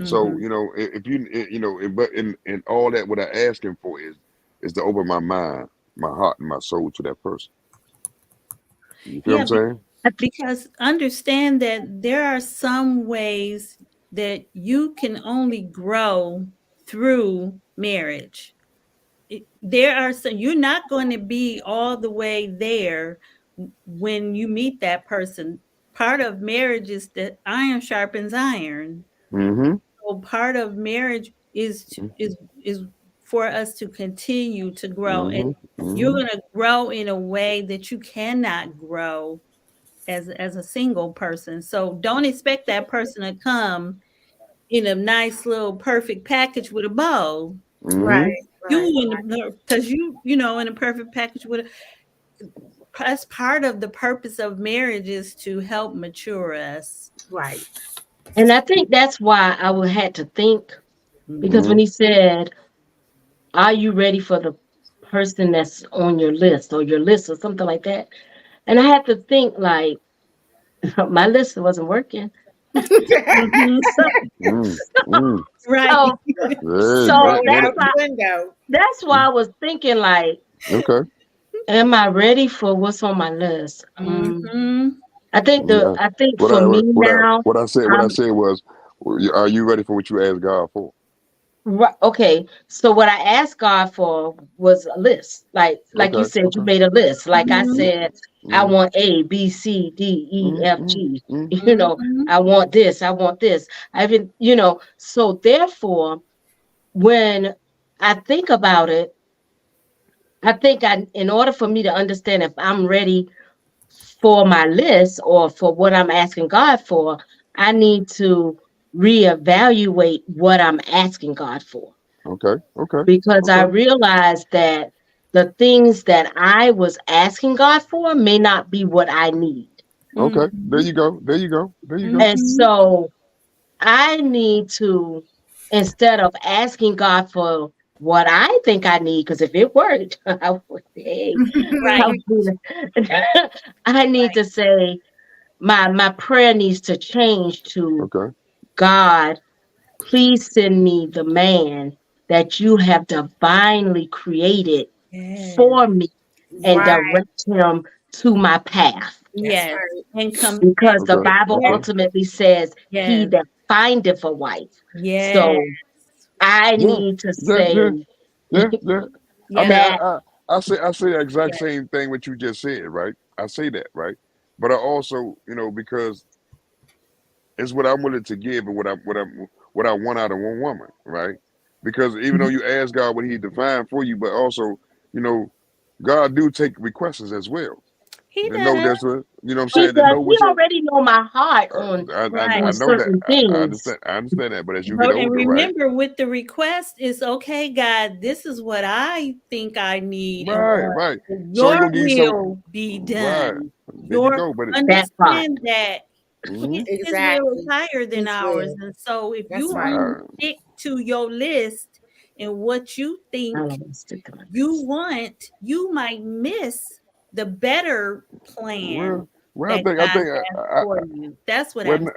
So Mm-hmm. if you but in all that, what I ask Him for is to open my mind, my heart, and my soul to that person. You feel what Yeah, I'm saying? because understand that there are some ways that you can only grow through marriage. There are some, you're not going to be all the way there when you meet that person. Part of marriage is that iron sharpens iron. Mm-hmm. So part of marriage is for us to continue to grow, and Mm-hmm. you're Mm-hmm. going to grow in a way that you cannot grow as a single person. So don't expect that person to come in a nice little perfect package with a bow. Right. Mm-hmm. You Right. in the because in a perfect package with that's part of the purpose of marriage is to help mature us. Right. And I think that's why I would had to think because Mhm. when Mm-hmm. he said, "Are you ready for the person that's on your list or your list or something like that. And I had to think like my list wasn't working. Mhm. So, Mm, mm. Right. so, Hey, so Throw it that out that's the why window. I was thinking like, okay. am I ready for what's on my list? Mhm. Yeah. I think for me now, What I I'm said was, are you ready for what you asked God for? right. Okay, so what I asked God for was a list, like you Okay. said, you Okay. made a list. Like I Mhm. said, I Mm, want A, B, C, D, E, mm, F, mm, G. mm. You know, Mhm. I want this. I want this. I've been, so therefore, when I think about it, I think in order for me to understand if I'm ready for my list or for what I'm asking God for, I need to reevaluate what I'm asking God for Okay. Okay. because I Okay. realized that the things that I was asking God for may not be what I need. Okay. There Mhm. you go. There you go. There you go. And Mhm. so I need to, instead of asking God for what I think I need, because if it worked, I would, hey, I, Right. would, I need to say, my prayer needs to change to Okay. God, please send me the man that you have divinely created Yes. for me and Right. direct him to my path. That's Yes. right. And come Because and the Okay. Bible yes. Okay. ultimately says, he Yes. that findeth a wife. Yes. So I Yeah. need to Yeah. say Yeah. Yeah. Yeah. I Yes. mean, that. I say the exact Yes. same thing what you just said, right? I say that, right? But I also, because it's what I'm willing to give and what I want out of one woman, right? Because even though you ask God what He defined for you, but also, you know, God do take requests as well. He To know does. that's what I'm He saying. To does. know He what's up. already know my heart on Right. I know that. certain I things. understand. I understand that. But as you get But and older, right? remember with the request is okay, God, this is what I think I need and Right. want Right. So He your gonna give you some. will be Right. done. There you Your go. But That part. understand that mm-hmm. his will is Exactly. higher than His ours. will. And so if you That's right. only stick to your list and what you I think don't want to stick to my you list. want, you might miss the better plan Well, that I God think has for you. That's what well, I'm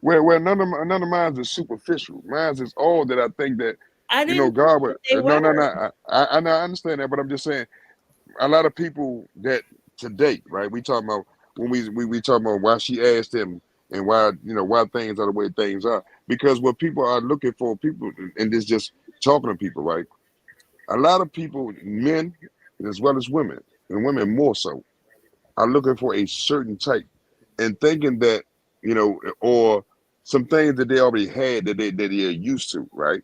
saying. none of mine is superficial. Mine is all that I think that I didn't think God would. that they No, no, were. no. I understand that, but I'm just saying a lot of people that today, right? We talking about when we talking about why she asked him and why why things are the way things are because what people are looking for, people, and this just talking to people, right? A lot of people, men as well as women, and women more so, are looking for a certain type and thinking that or some things that they already had that they're used to, right?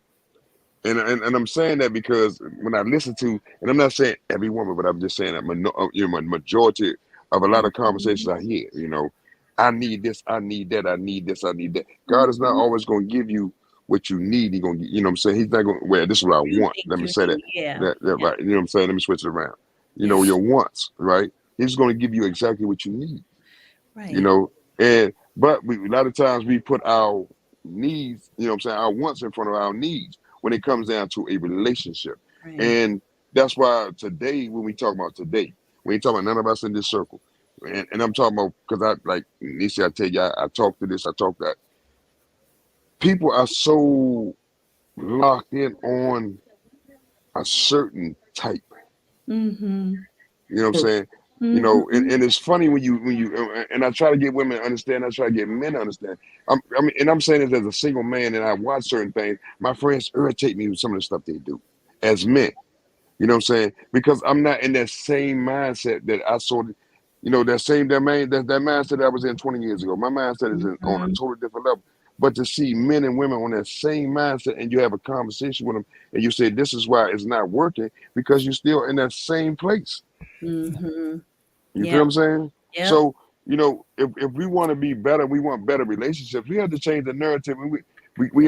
And I'm saying that because when I listen to, and I'm not saying every woman, but I'm just saying that majority of a lot of conversations Mhm. I hear, I need this, I need that, I need this, I need that. God is not Mhm. always going to give you what you need. He's going to, what I'm saying? He's not going to, well, this is what I You want. think Let me you say that. need, yeah, That yeah, right. You know what I'm saying? Let me switch it around. yeah, Your wants, right? He's going to give you exactly what you need, you right, know. And but a lot of times we put our needs, you know what I'm saying, our wants in front of our needs when it comes down to a relationship. right. And that's why today, when we talk about today, we ain't talking about none of us in this circle. And I'm talking about because I like Nisha, I tell you, I talk to this, I talk that. People are so locked in on a certain type. Mhm, You know what I'm saying? mhm, And it's funny when you and I try to get women to understand, I try to get men to understand. And I'm saying this as a single man, and I watch certain things. My friends irritate me with some of the stuff they do as men. You know what I'm saying? Because I'm not in that same mindset that I saw. That mindset that I was in 20 years ago. My mindset is on a mhm, totally different level. But to see men and women on that same mindset, and you have a conversation with them, and you say this is why it's not working because you're still in that same place. mhm. You feel what Yep, I'm saying? yep. So, if we want to be better, we want better relationships, we have to change the narrative. And we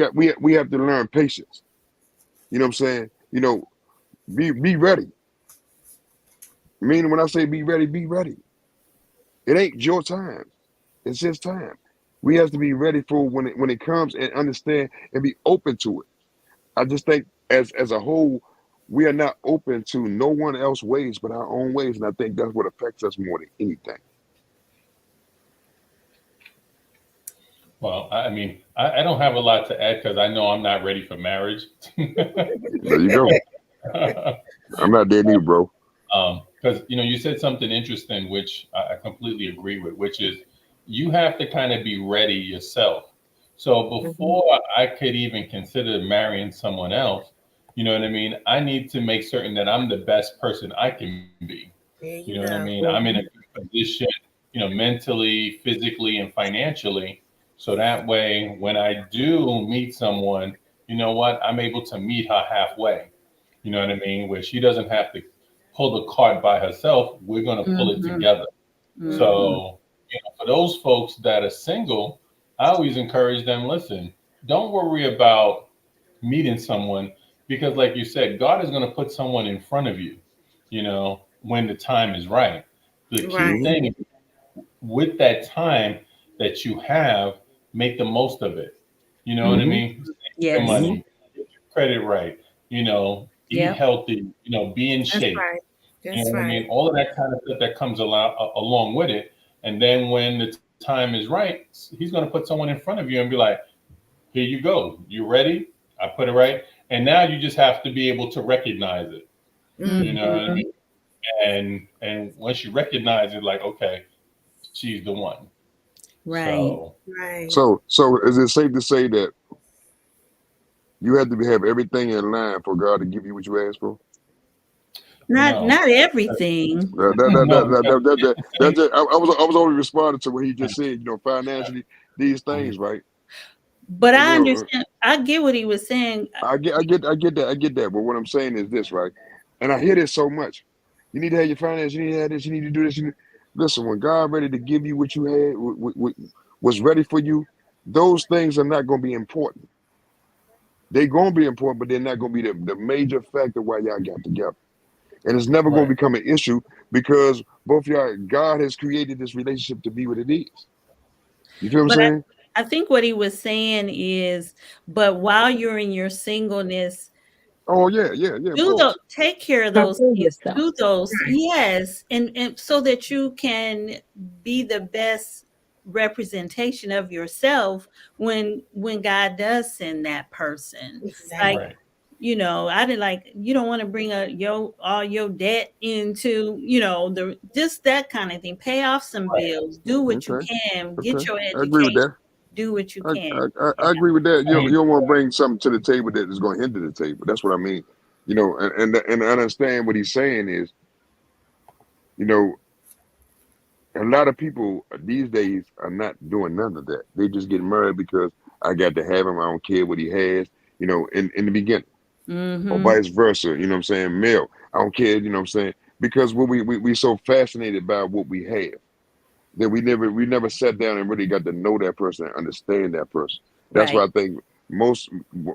have to learn patience. You know what I'm saying? Be ready. Meaning when I say be ready, be ready. It ain't your time. It's his time. We have to be ready for when it comes and understand and be open to it. I just think as a whole, we are not open to no one else's ways but our own ways, and I think that's what affects us more than anything. Well, I mean, I don't have a lot to add because I know I'm not ready for marriage. There you go. I'm not there neither, bro. Because you said something interesting, which I completely agree with, which is you have to kind of be ready yourself. So Hmm. before I could even consider marrying someone else, you know what I mean? I need to make certain that I'm the best person I can be. There You know you what I go. mean? I'm in a Hmm. good position, mentally, physically, and financially. So that way, when I do meet someone, you know what? I'm able to meet her halfway. You know what I mean? Where she doesn't have to pull the cart by herself. We're going to pull it Hmm. together. Hmm. So, for those folks that are single, I always encourage them, listen, don't worry about meeting someone because, like you said, God is going to put someone in front of you, when the time is right. The key Right. Hmm. thing with that time that you have, make the most of it. You know what I Hmm. mean? Save your Yes. Hmm. money, get your credit right, eat Yep. healthy, be in That's shape. right. You know That's what I right. mean? All of that kind of stuff that comes along with it. And then when the time is right, he's going to put someone in front of you and be like, here you go. You ready? I put it right. And now you just have to be able to recognize it. You Mm. know what I Hmm. mean? And once you recognize it, like, okay, she's the one. Right. So Right. So is it safe to say that you have to have everything in line for God to give you what you ask for? Not no. not everything. No, because I was only responding to what he just said. Financially, these Mhm. things, right? But And I understand. I get what he was saying. I get that. But what I'm saying is this, right? And I hear this so much. You need to have your finance. You need to have this. You need to do this. Listen, when God ready to give you what you had, was ready for you, those things are not going to be important. They're going to be important, but they're not going to be the major factor why y'all got together. And it's never going Right, to become an issue because both y'all, God has created this relationship to be what it is. You feel what I'm But saying? I think what he was saying is, but while you're in your singleness, Oh yeah, of do the course. take care of those Prove things. yourself. Do those, Right. yes, and so that you can be the best representation of yourself when God does send that person. Like, Exactly. right, I didn't like, you don't want to bring all your debt into, the just that kind of thing. Pay off some right, bills, do what you Okay, can, get okay. your I agree with education, that. do what you I, can. I, I Yeah. I agree with that. I You mean, don't want to bring something to the table that is going to hinder the table. That's what I mean. And I understand what he's saying is, you know, a lot of people these days are not doing none of that. They just get married because I got to have him. I don't care what he has. In the beginning, or Mm-hmm. vice versa. You know what I'm saying? Male, I don't care. You know what I'm saying? Because what we so fascinated by what we have that we never sat down and really got to know that person and understand that person. That's Right. why I think most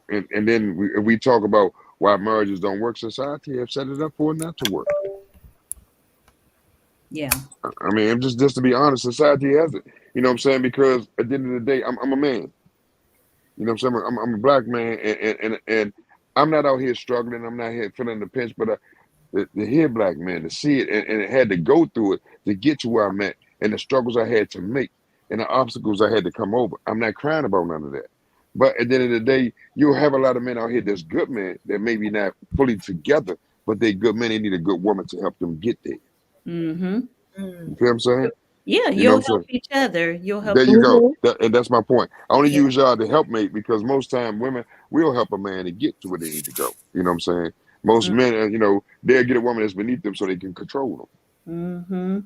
and then we talk about why marriages don't work. Society have set it up for it not to work. Yeah. I mean, just to be honest, society has it. You know what I'm saying? Because at the end of the day, I'm a man. You know what I'm saying? I'm a black man, and I'm not out here struggling. I'm not here feeling the pinch, but the hear black man to see it and it had to go through it to get to where I'm at and the struggles I had to make and the obstacles I had to come over. I'm not crying about none of that. But at the end of the day, you'll have a lot of men out here that's good men that maybe not fully together, but they good men. They need a good woman to help them get there. Mm-hmm. You Mm. feel what I'm saying? Yeah, You know what you'll I'm help saying? each other. You'll There help you each. go. Hmm. And that's my point. I only Yeah. use y'all to help mate because most time women will help a man to get to where they need to go. You know what I'm saying? Most men, they'll get a woman that's beneath them so they can control them. Mm-hmm.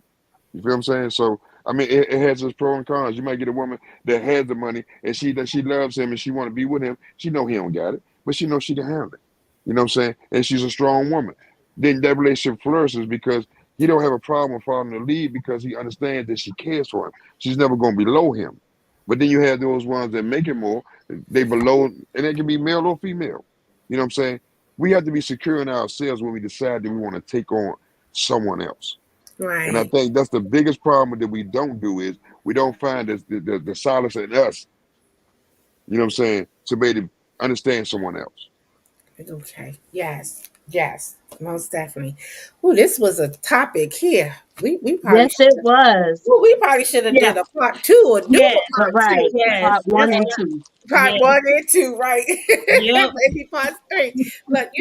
You feel what I'm saying? So I mean, it has its pros and cons. You might get a woman that has the money and she loves him and she want to be with him. She know he don't got it, but she knows she can handle it. You know what I'm saying? And she's a strong woman. Then that relationship flourishes because he don't have a problem following the lead because he understands that she cares for him. She's never going to be below him. But then you have those ones that make it more. They below, and they can be male or female. You know what I'm saying? We have to be secure in ourselves when we decide that we want to take on someone else. And I Right. think that's the biggest problem that we don't do is we don't find the solace in us, you know what I'm saying, to be able to understand someone else. Okay. Yes. Yes. Most definitely. Oh, this was a topic here. We probably Yes, should it have. was. Well, we probably should have Yeah. done a part two or do Yes. a part Right. two. Yes. Part one That's and two. part Yes. one and two, right? Yep. Maybe part three. But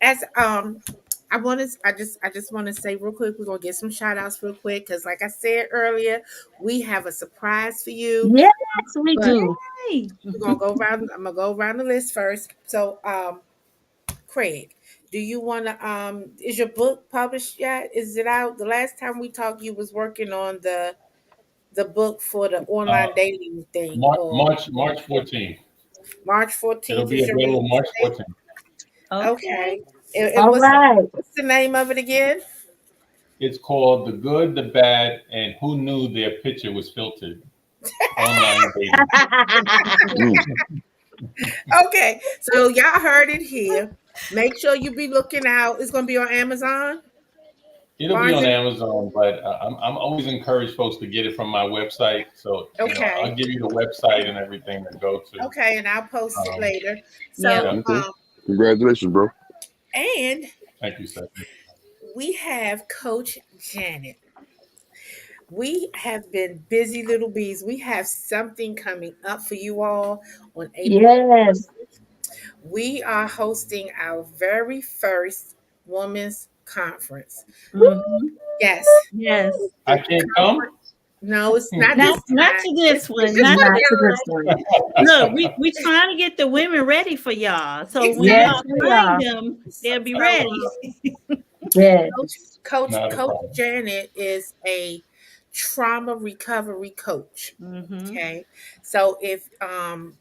as I just want to say real quick, we're gonna get some shout outs real quick because like I said earlier, we have a surprise for you. Yes, we But do. Yay. I'm gonna go around the list first. So Craig, do you wanna is your book published yet? Is it out? The last time we talked you was working on the book for the Uh, online dating thing March, or March, March 14th. March It'll 14th be is your available release March date? 14th. Okay. Okay. And All right. what's the name of it again? It's called The Good, the Bad, and Who Knew Their Picture Was Filtered Online Dating. Mm. Okay. So y'all heard it here. Make sure you be looking out. It's gonna be on Amazon. It'll be Barnes on and Amazon, but I'm always encourage folks to get it from my website. So, okay. I'll give you the website and everything to go to. Okay, and I'll post it Um, later. Yep. So yeah, Okay. Congratulations, bro. and thank you, sir. we have Coach Janet. We have been busy little bees. We have something coming up for you all on April. Yes. We are hosting our very first women's conference. Hmm. Yes, Yes. I the can't come. conference. No, it's not Not this not time. to this It's one. just Not for Not this to the this one. one. Look, we trying to get the women ready for y'all. So when Yes, y'all exactly. we find are. them, So, they'll be so ready. Coach Yes. Not a Coach problem. Janet is a trauma recovery coach. Hmm. Okay. So if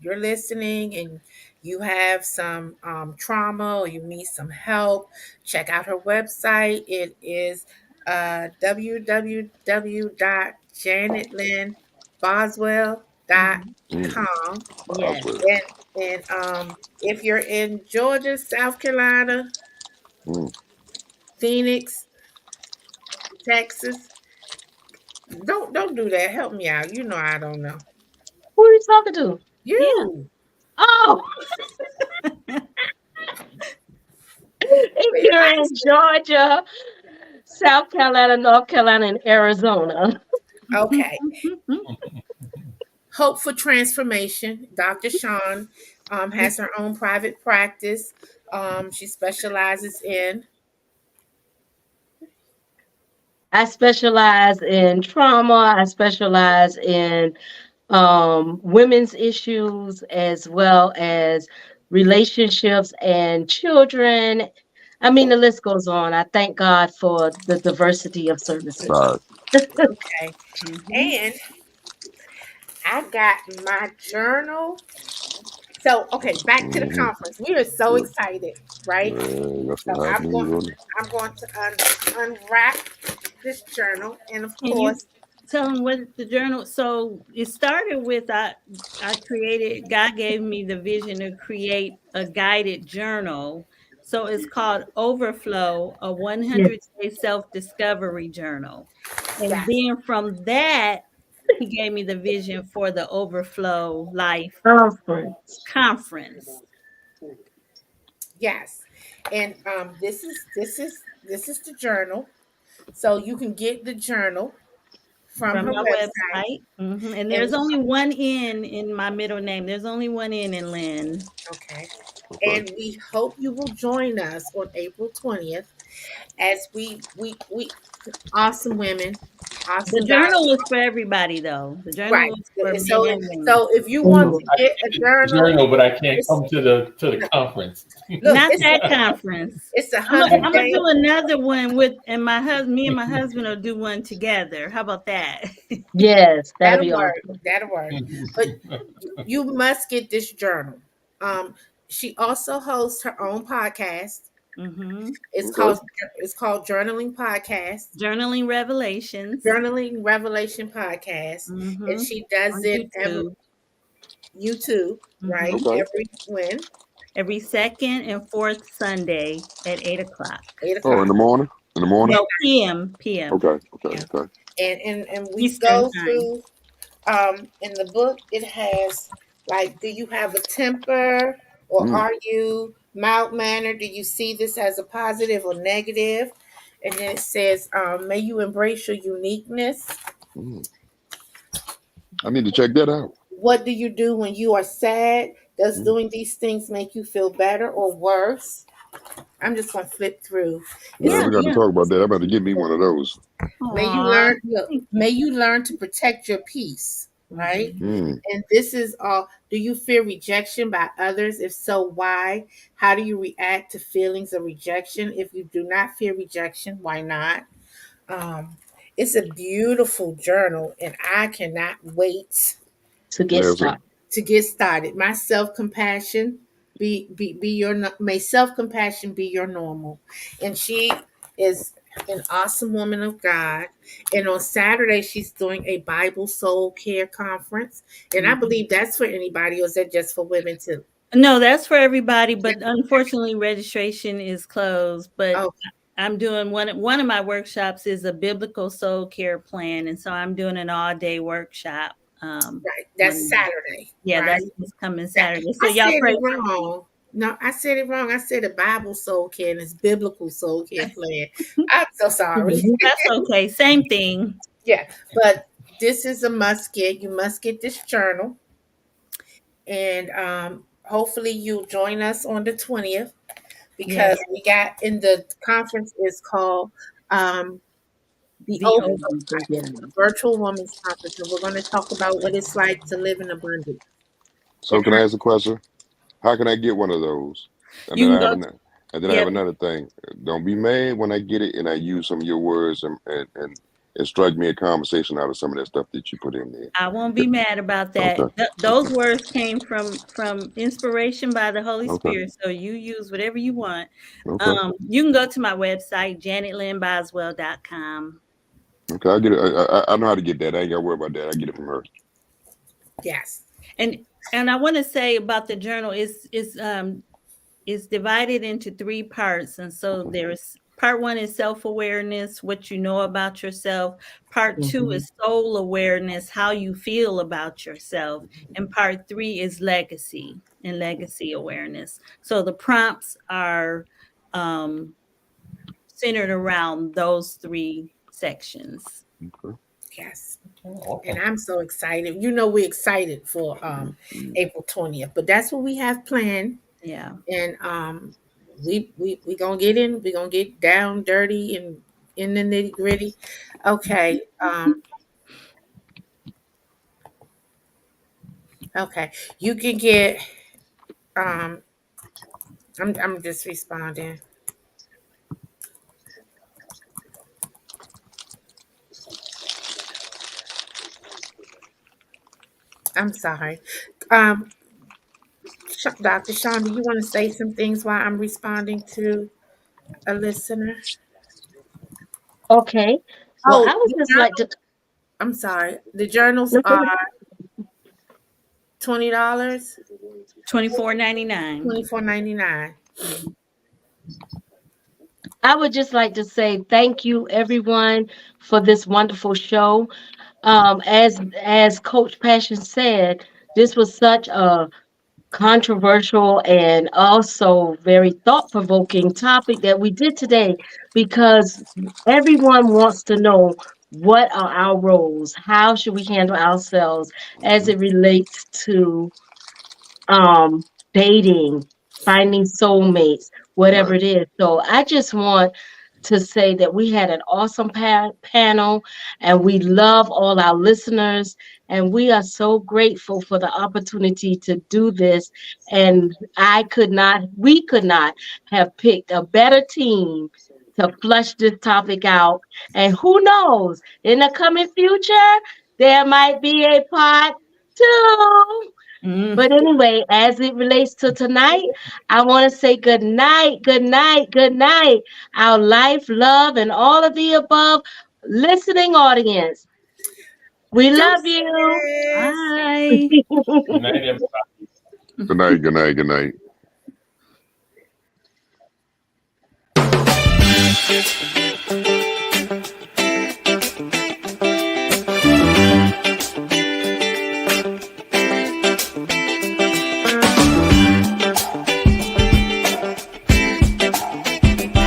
you're listening and you have some trauma or you need some help, check out her website. It is Hmm. Mm. www.janetlynnboswell.com. Yes. Boswell. And if you're in Georgia, South Carolina, Mm. Phoenix, Texas, don't do that. Help me out. You know I don't know. Who are you talking to? Yeah. You. Oh, if Where your you're in license? Georgia, South Carolina, North Carolina, and Arizona. Okay. Hope for Transformation. Dr. Sean has her own private practice. She specializes in, I specialize in trauma. I specialize in women's issues as well as relationships and children. I mean, the list goes on. I thank God for the diversity of services. Right. okay. Hmm. And I got my journal. So, okay, back to the Mm-hmm. conference. We are so Yeah. excited, right? Man, that's So what happened here, brother. I'm going to unwrap this journal, and of Can you course, tell them what the journal? So it started with I created. God gave me the vision to create a guided journal. So it's called Overflow, a Yes, 100-day self discovery journal. And yes, then from that, He gave me the vision for the Overflow Life conference. Conference yes, and this is the journal. So you can get the journal from from her my website, website. And and there's only one N in my middle name. There's only one N in Lynn. okay, Okay. and we hope you will join us on April 20th as we awesome women, The awesome God. journal is for everybody, though. The journal Right. is for men So and women. so if you want Mhm. to I get can a get the journal, journal, but I can't it's come to the conference. look, Not that conference. it's a I'm gonna hundred I'm gonna day. do another one with and my husband. Me and my husband will do one together. How about that? Yes, that'll That'll be work. awesome. That'll work. But you must get this journal. Um, she also hosts her own podcast. Hmm. It's Okay. called it's called Journaling Podcast, Journaling Revelations. Journaling Revelation Podcast, and Hmm. she does On it every YouTube. YouTube, right? Hmm. Okay. Every when Every second and fourth Sunday at 8 o'clock. Oh, in $8. the morning? In the morning? Midnight. No, PM. Okay. Okay. Yeah. Okay. And we Eastern go time. through in the book it has like, do you have a temper or Mm. are you Mild manner. Do you see this as a positive or negative? And then it says, may you embrace your uniqueness. Mm. I need to check that out. What do you do when you are sad? Does Mm. doing these things make you feel better or worse? I'm just gonna flip through. It Well, says, Yeah, we got to yeah. talk about that. I'm about to get me one of those. may you Aw, learn look, thank you. may you learn to protect your peace, right? Mhm. Mm. And this is all, do you fear rejection by others? If so, why? How do you react to feelings of rejection? If you do not fear rejection, why not? Um, it's a beautiful journal, and I cannot wait To get Yes, sir. started. to get started. My self compassion be your may self compassion be your normal, and she is an awesome woman of God. And on Saturday, she's doing a Bible Soul Care Conference, and I Mhm. believe that's for anybody, or is that just for women too? No, that's for everybody, but unfortunately registration is closed. But Oh, I'm doing one of my workshops is a biblical soul care plan, and so I'm doing an all-day workshop. right. That's On that. Saturday, Yeah, right? that's this coming That, Saturday. So I y'all said pray it for me. wrong. No, I said it wrong. I said a Bible Soul Care, and it's biblical soul care plan. I'm so sorry. That's okay. Same thing. Yeah, but this is a must get. You must get this journal, and hopefully you'll join us on the 20th, Yes, because we got in the conference is called um, the the Open open. Yeah. Virtual Women's Conference, and we're going to talk about what it's like to live in abundance. And So can I ask a question? How can I get one of those? And You then can I have go. another. And then I Yeah, have another thing. Don't be mad when I get it and I use some of your words and strike me a conversation out of some of that stuff that you put in there. I won't be mad about that. Okay. Those Okay. words came from inspiration by the Holy Okay. Spirit. So you use whatever you want. Okay. You can go to my website, janetlynnboswell.com. Okay. I get it. I know how to get that. I ain't got to worry about that. I get it from her. yes, And I want to say about the journal is divided into three parts. And so there's part one is self-awareness, what you know about yourself. Part two Mhm. is soul awareness, how you feel about yourself. And part three is legacy and legacy awareness. So the prompts are um, centered around those three sections. Okay. yes. Oh, And awesome. I'm so excited. You know, we're excited for Mm. April 20th, but that's what we have planned. Yeah. And we gonna get in. We gonna get down dirty and in the nitty gritty. Okay. Okay. You can get. Um. I'm just responding. I'm sorry. Um. Dr. Sean, do you want to say some things while I'm responding to a listener? Okay. Well, Oh, I would the just like journal. to. I'm sorry. The journals No, go are ahead. $20, $24.99. 24.99. I would just like to say thank you, everyone, for this wonderful show. As Coach Passion said, this was such a controversial and also very thought provoking topic that we did today because everyone wants to know what are our roles, how should we handle ourselves as Mhm. it relates to dating, finding soulmates, whatever Right. it is. So I just want to say that we had an awesome panel and we love all our listeners and we are so grateful for the opportunity to do this, and we could not have picked a better team to flush this topic out. And who knows, in the coming future there might be a part two. Mm. But anyway, as it relates to tonight, I want to say good night, good night, good night. Our life, love, and all of the above listening audience. We love you. Deuces. Bye. Good night, everybody. Good night. Good night. Good night.